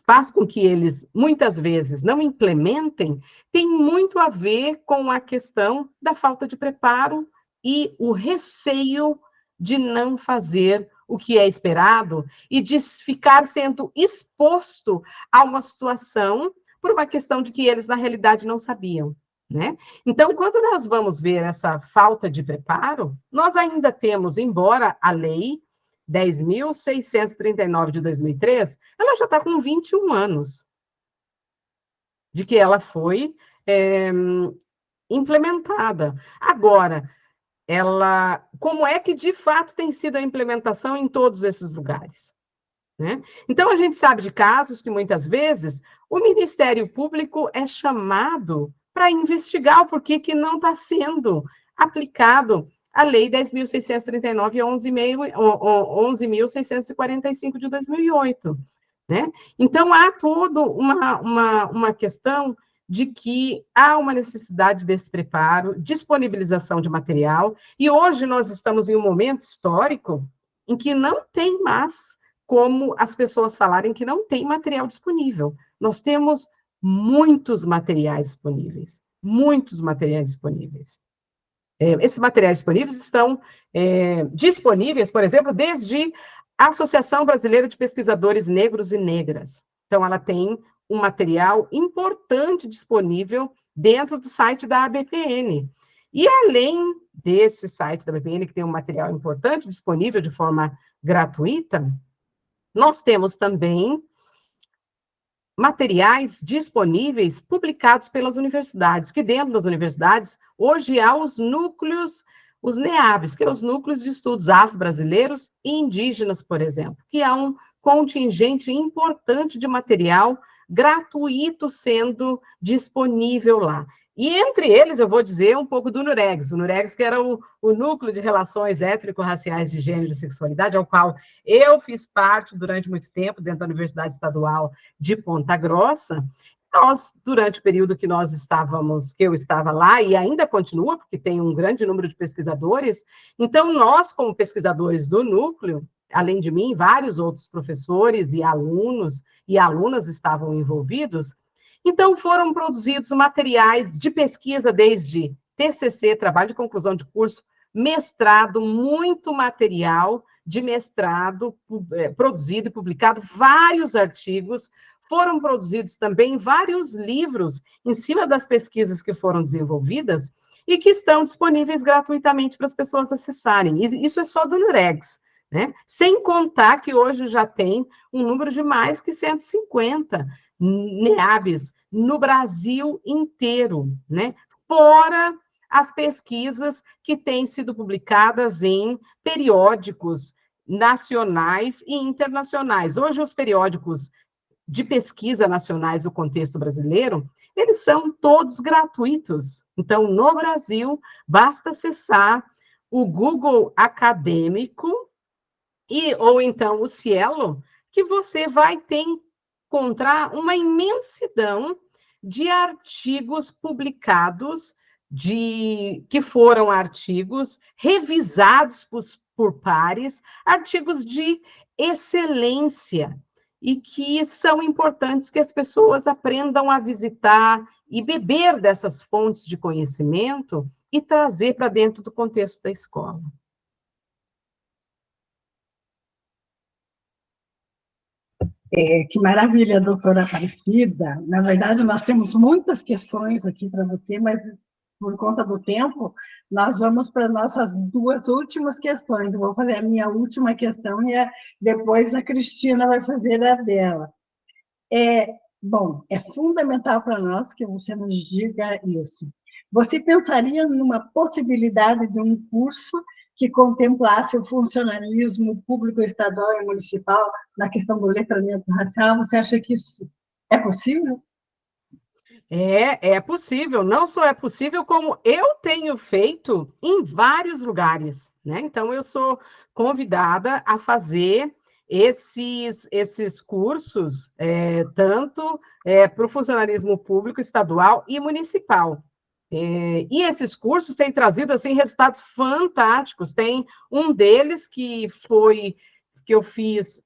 C: faz com que eles, muitas vezes, não implementem, tem muito a ver com a questão da falta de preparo e o receio de não fazer o que é esperado e de ficar sendo exposto a uma situação por uma questão de que eles, na realidade, não sabiam, né? Então, quando nós vamos ver essa falta de preparo, nós ainda temos, embora a lei 10.639 de 2003, ela já está com 21 anos de que ela foi implementada. Agora, como é que, de fato, tem sido a implementação em todos esses lugares? Né? Então, a gente sabe de casos que, muitas vezes, o Ministério Público é chamado para investigar o porquê que não está sendo aplicado a Lei 10.639 e 11.645 de 2008. Né? Então, há toda uma questão de que há uma necessidade desse preparo, disponibilização de material, e hoje nós estamos em um momento histórico em que não tem mais como as pessoas falarem que não tem material disponível. Nós temos muitos materiais disponíveis, muitos materiais disponíveis. Esses materiais disponíveis estão disponíveis, por exemplo, desde a Associação Brasileira de Pesquisadores Negros e Negras. Então, ela tem um material importante disponível dentro do site da ABPN. E, além desse site da ABPN, que tem um material importante disponível de forma gratuita, nós temos também materiais disponíveis publicados pelas universidades, que dentro das universidades, hoje há os núcleos, os NEABs, que são os núcleos de estudos afro-brasileiros e indígenas, por exemplo, que há um contingente importante de material gratuito sendo disponível lá. E entre eles, eu vou dizer um pouco do NUREGS, o NUREGS que era o Núcleo de Relações Étnico-Raciais de Gênero e Sexualidade, ao qual eu fiz parte durante muito tempo, dentro da Universidade Estadual de Ponta Grossa. Nós, durante o período que eu estava lá, e ainda continua, porque tem um grande número de pesquisadores, então nós, como pesquisadores do núcleo, além de mim, vários outros professores e alunos e alunas estavam envolvidos. Então, foram produzidos materiais de pesquisa, desde TCC, trabalho de conclusão de curso, mestrado, muito material de mestrado produzido e publicado, vários artigos, foram produzidos também vários livros em cima das pesquisas que foram desenvolvidas e que estão disponíveis gratuitamente para as pessoas acessarem. Isso é só do NUREGS, né? Sem contar que hoje já tem um número de mais que 150 NEABs no Brasil inteiro, né? Fora as pesquisas que têm sido publicadas em periódicos nacionais e internacionais. Hoje, os periódicos de pesquisa nacionais do contexto brasileiro, eles são todos gratuitos. Então, no Brasil, basta acessar o Google Acadêmico ou então o Cielo, que você vai encontrar uma imensidão de artigos publicados, que foram artigos revisados por pares, artigos de excelência, e que são importantes que as pessoas aprendam a visitar e beber dessas fontes de conhecimento e trazer para dentro do contexto da escola.
A: Que maravilha, doutora Aparecida. Na verdade, nós temos muitas questões aqui para você, mas por conta do tempo, nós vamos para nossas duas últimas questões. Eu vou fazer a minha última questão e depois a Cristina vai fazer a dela. Bom, é fundamental para nós que você nos diga isso. Você pensaria numa possibilidade de um curso que contemplasse o funcionalismo público, estadual e municipal na questão do letramento racial? Você acha que isso é possível?
C: É possível. Não só é possível, como eu tenho feito em vários lugares, né? Então, eu sou convidada a fazer esses cursos, tanto para o funcionalismo público, estadual e municipal. E esses cursos têm trazido assim resultados fantásticos. Tem um deles que eu fiz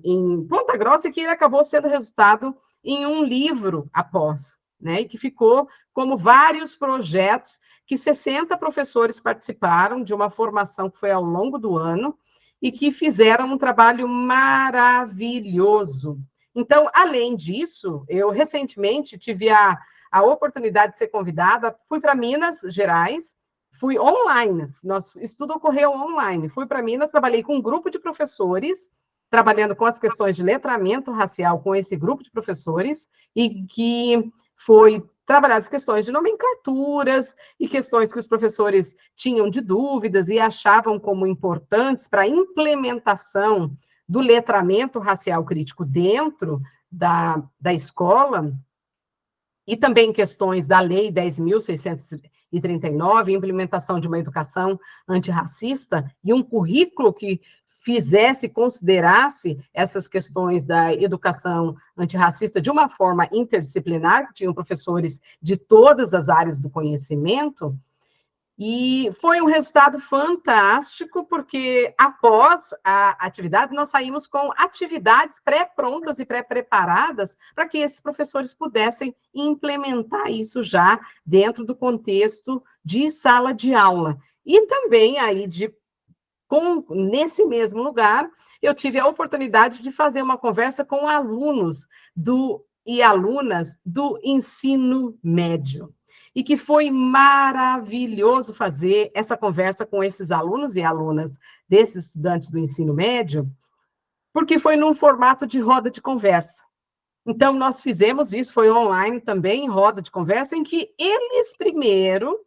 C: em Ponta Grossa e que ele acabou sendo resultado em um livro após, né? E que ficou como vários projetos que 60 professores participaram de uma formação que foi ao longo do ano e que fizeram um trabalho maravilhoso. Então, além disso, eu recentemente tive a oportunidade de ser convidada, fui para Minas Gerais, fui online, nosso estudo ocorreu online, fui para Minas, trabalhei com um grupo de professores, trabalhando com as questões de letramento racial com esse grupo de professores, e que foi trabalhar as questões de nomenclaturas e questões que os professores tinham de dúvidas e achavam como importantes para a implementação do letramento racial crítico dentro da escola, e também questões da Lei 10.639, implementação de uma educação antirracista, e um currículo que fizesse, considerasse essas questões da educação antirracista de uma forma interdisciplinar, que tinham professores de todas as áreas do conhecimento. E foi um resultado fantástico, porque após a atividade, nós saímos com atividades pré-prontas e pré-preparadas para que esses professores pudessem implementar isso já dentro do contexto de sala de aula. E também aí, nesse mesmo lugar, eu tive a oportunidade de fazer uma conversa com alunos e alunas do ensino médio. E que foi maravilhoso fazer essa conversa com esses alunos e alunas desses estudantes do ensino médio, porque foi num formato de roda de conversa. Então, nós fizemos isso, foi online também, em roda de conversa, em que eles primeiro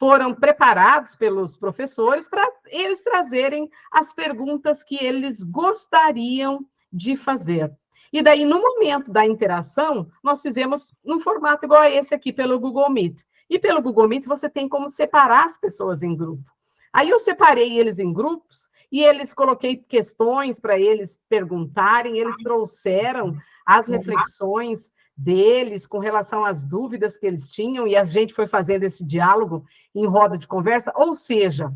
C: foram preparados pelos professores para eles trazerem as perguntas que eles gostariam de fazer. E daí, no momento da interação, nós fizemos num formato igual a esse aqui, pelo Google Meet. E pelo Google Meet, você tem como separar as pessoas em grupo. Aí eu separei eles em grupos e coloquei questões para eles perguntarem, eles trouxeram as reflexões deles com relação às dúvidas que eles tinham, e a gente foi fazendo esse diálogo em roda de conversa, ou seja,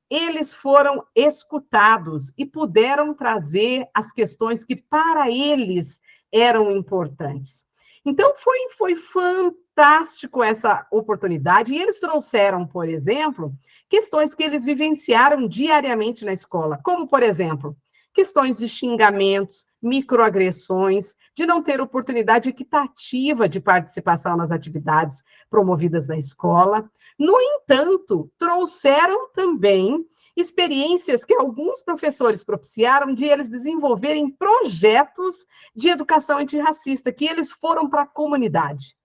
C: eles foram escutados e puderam trazer as questões que para eles eram importantes. Então, foi fantástico essa oportunidade, e eles trouxeram, por exemplo, questões que eles vivenciaram diariamente na escola, como, por exemplo, questões de xingamentos, microagressões, de não ter oportunidade equitativa de participação nas atividades promovidas na escola. No entanto, trouxeram também experiências que alguns professores propiciaram de eles desenvolverem projetos de educação antirracista, que eles foram para a comunidade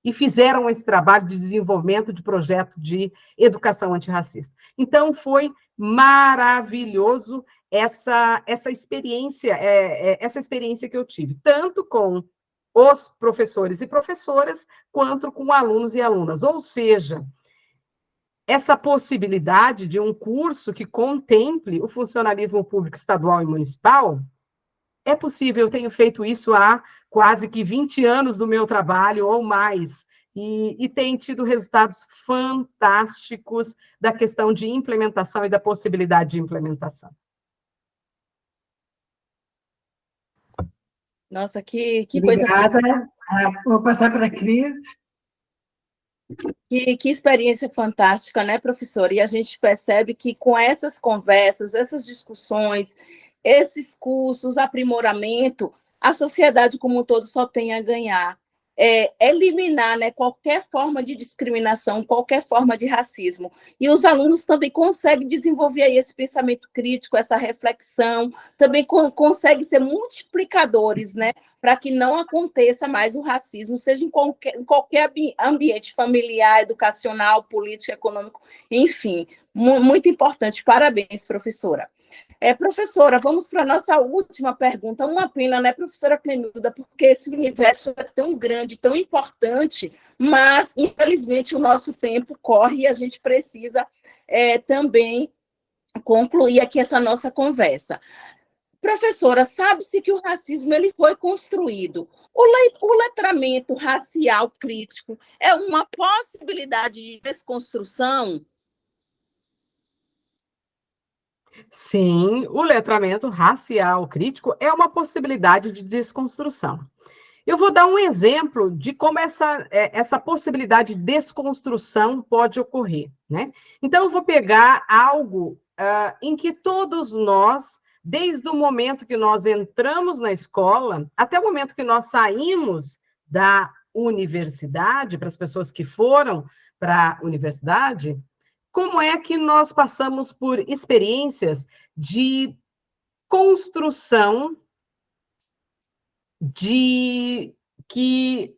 C: e fizeram esse trabalho de desenvolvimento de projeto de educação antirracista. Então, foi maravilhoso essa experiência que eu tive, tanto com os professores e professoras, quanto com alunos e alunas. Ou seja, essa possibilidade de um curso que contemple o funcionalismo público estadual e municipal é possível. Eu tenho feito isso há quase que 20 anos do meu trabalho ou mais, e tem tido resultados fantásticos da questão de implementação e da possibilidade de implementação.
B: Nossa, que
A: Obrigada.
B: coisa.
A: Vou passar para a Cris.
B: Que experiência fantástica, né, professora? E a gente percebe que com essas conversas, essas discussões, esses cursos, aprimoramento, a sociedade como um todo só tem a ganhar. eliminar, né, qualquer forma de discriminação, qualquer forma de racismo. E os alunos também conseguem desenvolver aí esse pensamento crítico, essa reflexão, também conseguem ser multiplicadores, né, para que não aconteça mais o racismo, seja em qualquer ambiente familiar, educacional, político, econômico, enfim, muito importante. Parabéns, professora. Professora, vamos para a nossa última pergunta. Uma pena, né, professora Clemilda, porque esse universo é tão grande, tão importante, mas, infelizmente, o nosso tempo corre e a gente precisa também concluir aqui essa nossa conversa. Professora, sabe-se que o racismo ele foi construído. O letramento racial crítico é uma possibilidade de desconstrução?
C: Sim, o letramento racial crítico é uma possibilidade de desconstrução. Eu vou dar um exemplo de como essa possibilidade de desconstrução pode ocorrer, né? Então, eu vou pegar algo em que todos nós, desde o momento que nós entramos na escola, até o momento que nós saímos da universidade, para as pessoas que foram para a universidade, como é que nós passamos por experiências de construção de que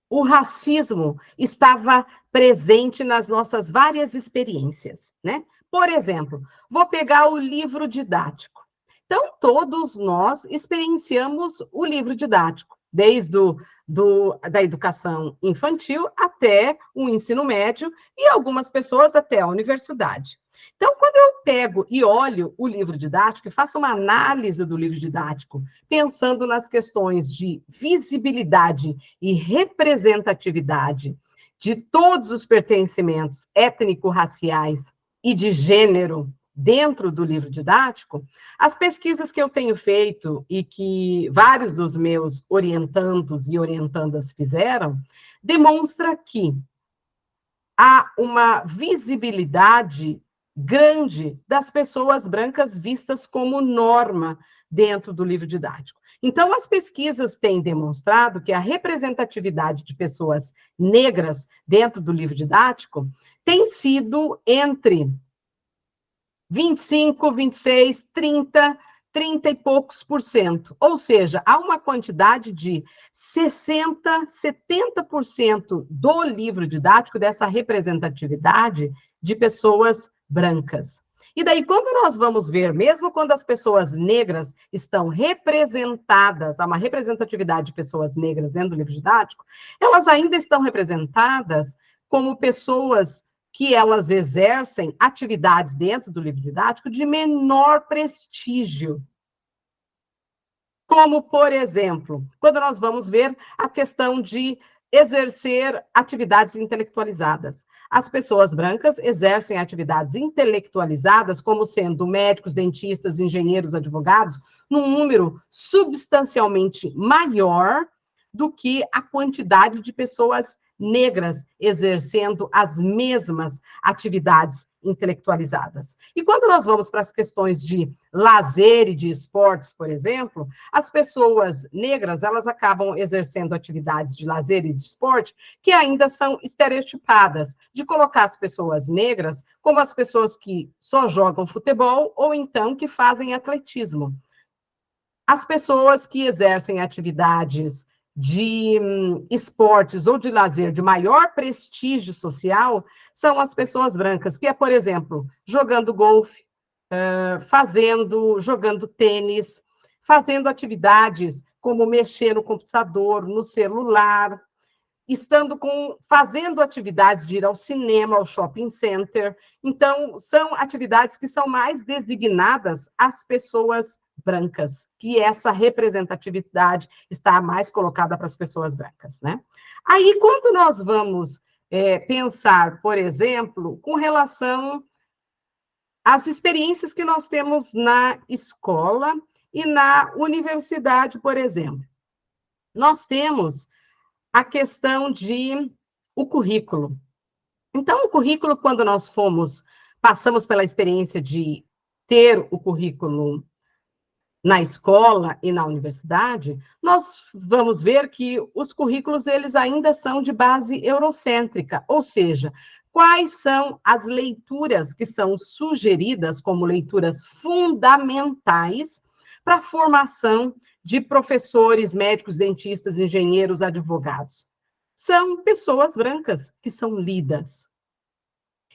C: o racismo estava presente nas nossas várias experiências, né? Por exemplo, vou pegar o livro didático. Então, todos nós experienciamos o livro didático, desde da educação infantil até o ensino médio e algumas pessoas até a universidade. Então, quando eu pego e olho o livro didático e faço uma análise do livro didático, pensando nas questões de visibilidade e representatividade de todos os pertencimentos étnico-raciais e de gênero dentro do livro didático, as pesquisas que eu tenho feito e que vários dos meus orientandos e orientandas fizeram, demonstra que há uma visibilidade grande das pessoas brancas vistas como norma dentro do livro didático. Então, as pesquisas têm demonstrado que a representatividade de pessoas negras dentro do livro didático tem sido entre 25, 26, 30 e poucos por cento. Ou seja, há uma quantidade de 60, 70% do livro didático, dessa representatividade de pessoas brancas. E daí, quando nós vamos ver, mesmo quando as pessoas negras estão representadas, há uma representatividade de pessoas negras dentro do livro didático, elas ainda estão representadas como pessoas que elas exercem atividades dentro do livro didático de menor prestígio. Como, por exemplo, quando nós vamos ver a questão de exercer atividades intelectualizadas. As pessoas brancas exercem atividades intelectualizadas, como sendo médicos, dentistas, engenheiros, advogados, num número substancialmente maior do que a quantidade de pessoas negras exercendo as mesmas atividades intelectualizadas. E quando nós vamos para as questões de lazer e de esportes, por exemplo, as pessoas negras, elas acabam exercendo atividades de lazer e de esporte que ainda são estereotipadas, de colocar as pessoas negras como as pessoas que só jogam futebol ou então que fazem atletismo. As pessoas que exercem atividades de esportes ou de lazer de maior prestígio social são as pessoas brancas, que é, por exemplo, jogando golfe, jogando tênis, fazendo atividades como mexer no computador, no celular, fazendo atividades de ir ao cinema, ao shopping center. Então, são atividades que são mais designadas às pessoas brancas, que essa representatividade está mais colocada para as pessoas brancas, né? Aí, quando nós vamos pensar, por exemplo, com relação às experiências que nós temos na escola e na universidade, por exemplo, nós temos a questão de o currículo. Então, o currículo, quando nós passamos pela experiência de ter o currículo na escola e na universidade, nós vamos ver que os currículos eles ainda são de base eurocêntrica, ou seja, quais são as leituras que são sugeridas como leituras fundamentais para a formação de professores, médicos, dentistas, engenheiros, advogados? São pessoas brancas que são lidas.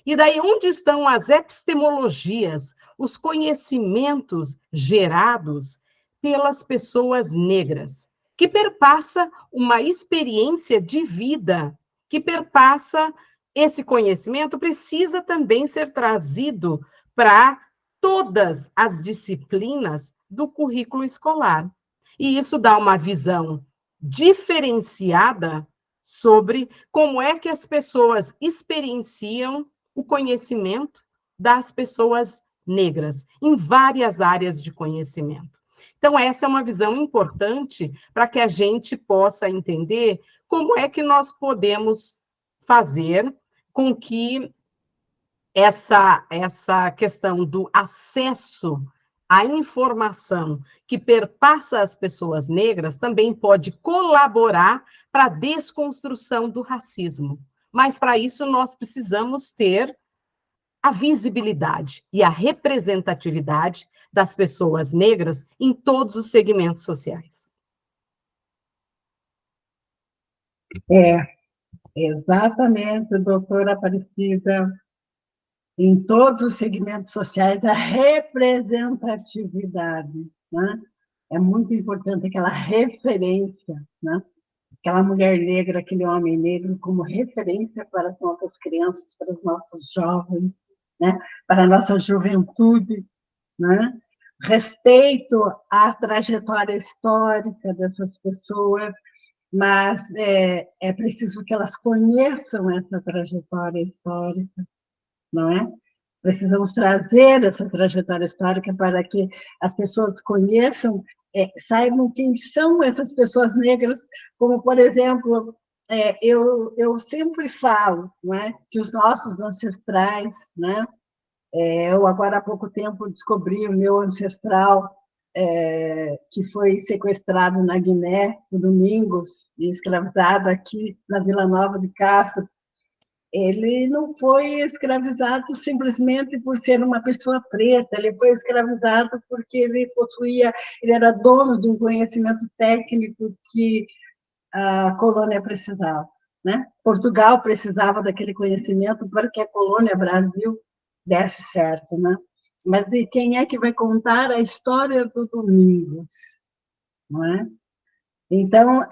C: E daí, onde estão as epistemologias, os conhecimentos gerados pelas pessoas negras, que perpassa uma experiência de vida, que perpassa esse conhecimento, precisa também ser trazido para todas as disciplinas do currículo escolar. E isso dá uma visão diferenciada sobre como é que as pessoas experienciam o conhecimento das pessoas negras, em várias áreas de conhecimento. Então, essa é uma visão importante para que a gente possa entender como é que nós podemos fazer com que essa questão do acesso à informação que perpassa as pessoas negras também pode colaborar para a desconstrução do racismo. Mas, para isso, nós precisamos ter a visibilidade e a representatividade das pessoas negras em todos os segmentos sociais.
A: Exatamente, doutora Aparecida. Em todos os segmentos sociais, a representatividade, né? É muito importante aquela referência, né? Aquela mulher negra, aquele homem negro como referência para as nossas crianças, para os nossos jovens, né? Para a nossa juventude, né? Respeito à trajetória histórica dessas pessoas, mas é preciso que elas conheçam essa trajetória histórica, não é? Precisamos trazer essa trajetória histórica para que as pessoas conheçam, saibam quem são essas pessoas negras, como, por exemplo, eu sempre falo, não é, que os nossos ancestrais, né, eu agora há pouco tempo descobri o meu ancestral, que foi sequestrado na Guiné, no Domingos, e escravizado aqui na Vila Nova de Castro. Ele não foi escravizado simplesmente por ser uma pessoa preta, ele foi escravizado porque ele era dono de um conhecimento técnico que a colônia precisava, né? Portugal precisava daquele conhecimento para que a colônia Brasil desse certo, né? Mas e quem é que vai contar a história do Domingos, não é? Então,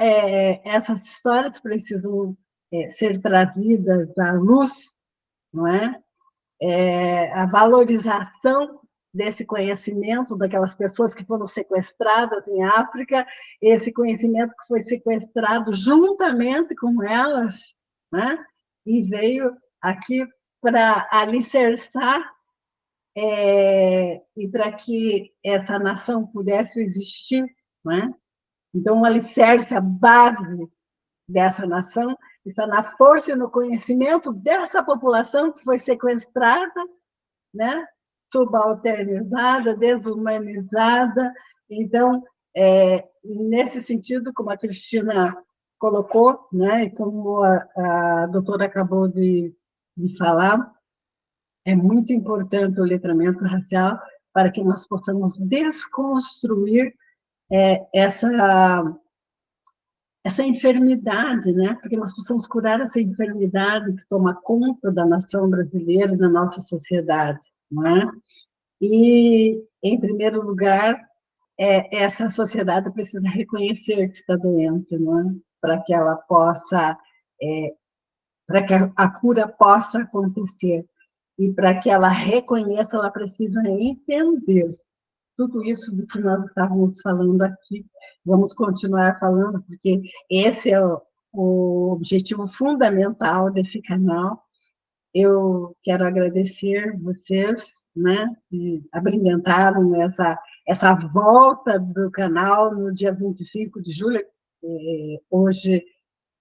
A: essas histórias precisam ser trazidas à luz, não é? A valorização desse conhecimento daquelas pessoas que foram sequestradas em África, esse conhecimento que foi sequestrado juntamente com elas, né? E veio aqui para alicerçar e para que essa nação pudesse existir, não é? Então, o alicerce, a base dessa nação, está na força e no conhecimento dessa população que foi sequestrada, né? Subalternizada, desumanizada. Então, nesse sentido, como a Cristina colocou, né? E como a doutora acabou de falar, é muito importante o letramento racial para que nós possamos desconstruir essa enfermidade, né? Porque nós possamos curar essa enfermidade que toma conta da nação brasileira e da nossa sociedade, não é? E, em primeiro lugar, essa sociedade precisa reconhecer que está doente, não é? Para que ela possa, para que a cura possa acontecer. E para que ela reconheça, ela precisa entender tudo isso do que nós estávamos falando aqui. Vamos continuar falando, porque esse é o objetivo fundamental desse canal. Eu quero agradecer vocês, né, que abrilhantaram essa volta do canal no dia 25 de julho, hoje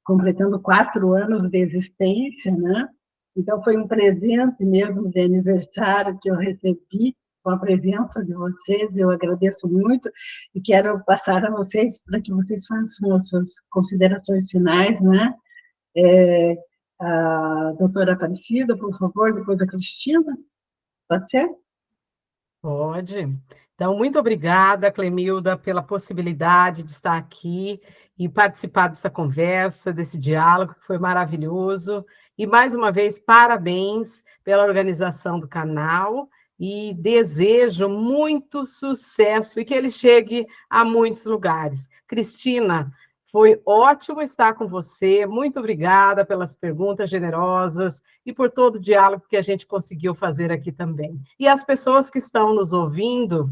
A: completando 4 anos de existência, né? Então, foi um presente mesmo de aniversário que eu recebi, com a presença de vocês, eu agradeço muito e quero passar a vocês para que vocês façam as suas considerações finais, né? A doutora Aparecida, por favor, depois a Cristina, pode ser?
C: Pode. Então, muito obrigada, Clemilda, pela possibilidade de estar aqui e participar dessa conversa, desse diálogo, que foi maravilhoso. E, mais uma vez, parabéns pela organização do canal e desejo muito sucesso e que ele chegue a muitos lugares. Cristina, foi ótimo estar com você. Muito obrigada pelas perguntas generosas e por todo o diálogo que a gente conseguiu fazer aqui também. E as pessoas que estão nos ouvindo,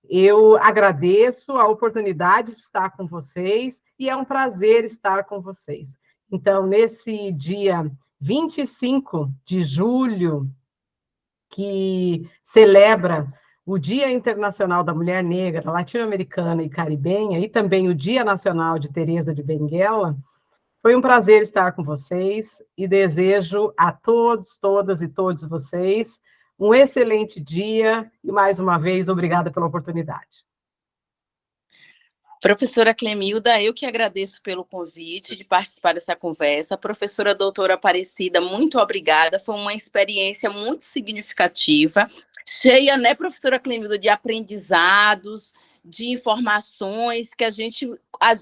C: eu agradeço a oportunidade de estar com vocês e é um prazer estar com vocês. Então, nesse dia 25 de julho, que celebra o Dia Internacional da Mulher Negra, Latino-Americana e Caribenha, e também o Dia Nacional de Teresa de Benguela, foi um prazer estar com vocês e desejo a todos, todas e todos vocês um excelente dia e, mais uma vez, obrigada pela oportunidade.
B: Professora Clemilda, eu que agradeço pelo convite de participar dessa conversa. Professora doutora Aparecida, muito obrigada. Foi uma experiência muito significativa, cheia, né, professora Clemilda, de aprendizados, de informações que a gente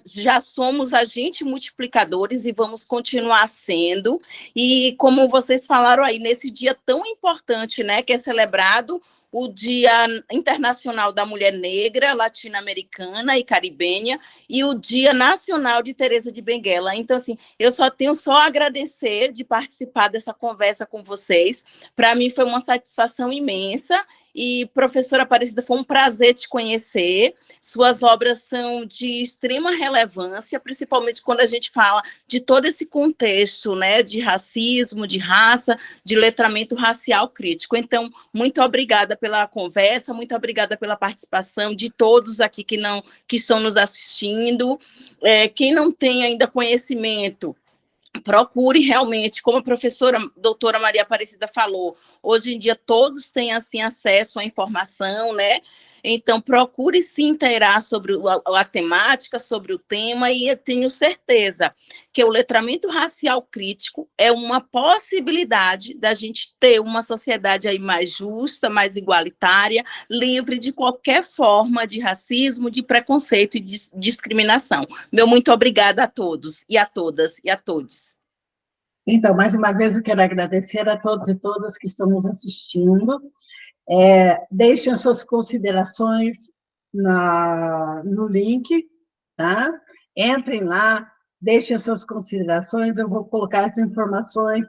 B: já somos agentes multiplicadores e vamos continuar sendo. E como vocês falaram aí, nesse dia tão importante, né, que é celebrado o Dia Internacional da Mulher Negra, Latino-Americana e Caribenha, e o Dia Nacional de Teresa de Benguela. Então, assim, eu tenho a agradecer de participar dessa conversa com vocês. Para mim foi uma satisfação imensa. E, professora Aparecida, foi um prazer te conhecer. Suas obras são de extrema relevância, principalmente quando a gente fala de todo esse contexto, né, de racismo, de raça, de letramento racial crítico. Então, muito obrigada pela conversa, muito obrigada pela participação de todos aqui que estão nos assistindo. Quem não tem ainda conhecimento, procure realmente, como a professora doutora Maria Aparecida falou, hoje em dia todos têm assim acesso à informação, né? Então, procure se inteirar sobre a temática, sobre o tema, e eu tenho certeza que o letramento racial crítico é uma possibilidade da gente ter uma sociedade aí mais justa, mais igualitária, livre de qualquer forma de racismo, de preconceito e de discriminação. Meu muito obrigada a todos, e a todas, e a todos.
A: Então, mais uma vez, eu quero agradecer a todos e todas que estão nos assistindo. Deixem suas considerações no link, tá? Entrem lá, deixem suas considerações, eu vou colocar as informações,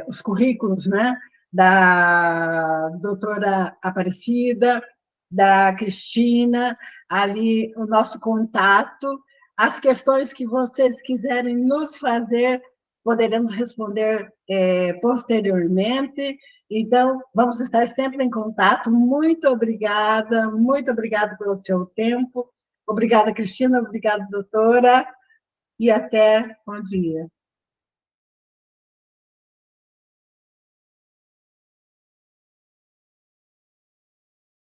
A: os currículos, né? Da doutora Aparecida, da Cristina, ali o nosso contato, as questões que vocês quiserem nos fazer, poderemos responder posteriormente. Então, vamos estar sempre em contato. Muito obrigada pelo seu tempo. Obrigada, Cristina, obrigada, doutora, e até bom dia.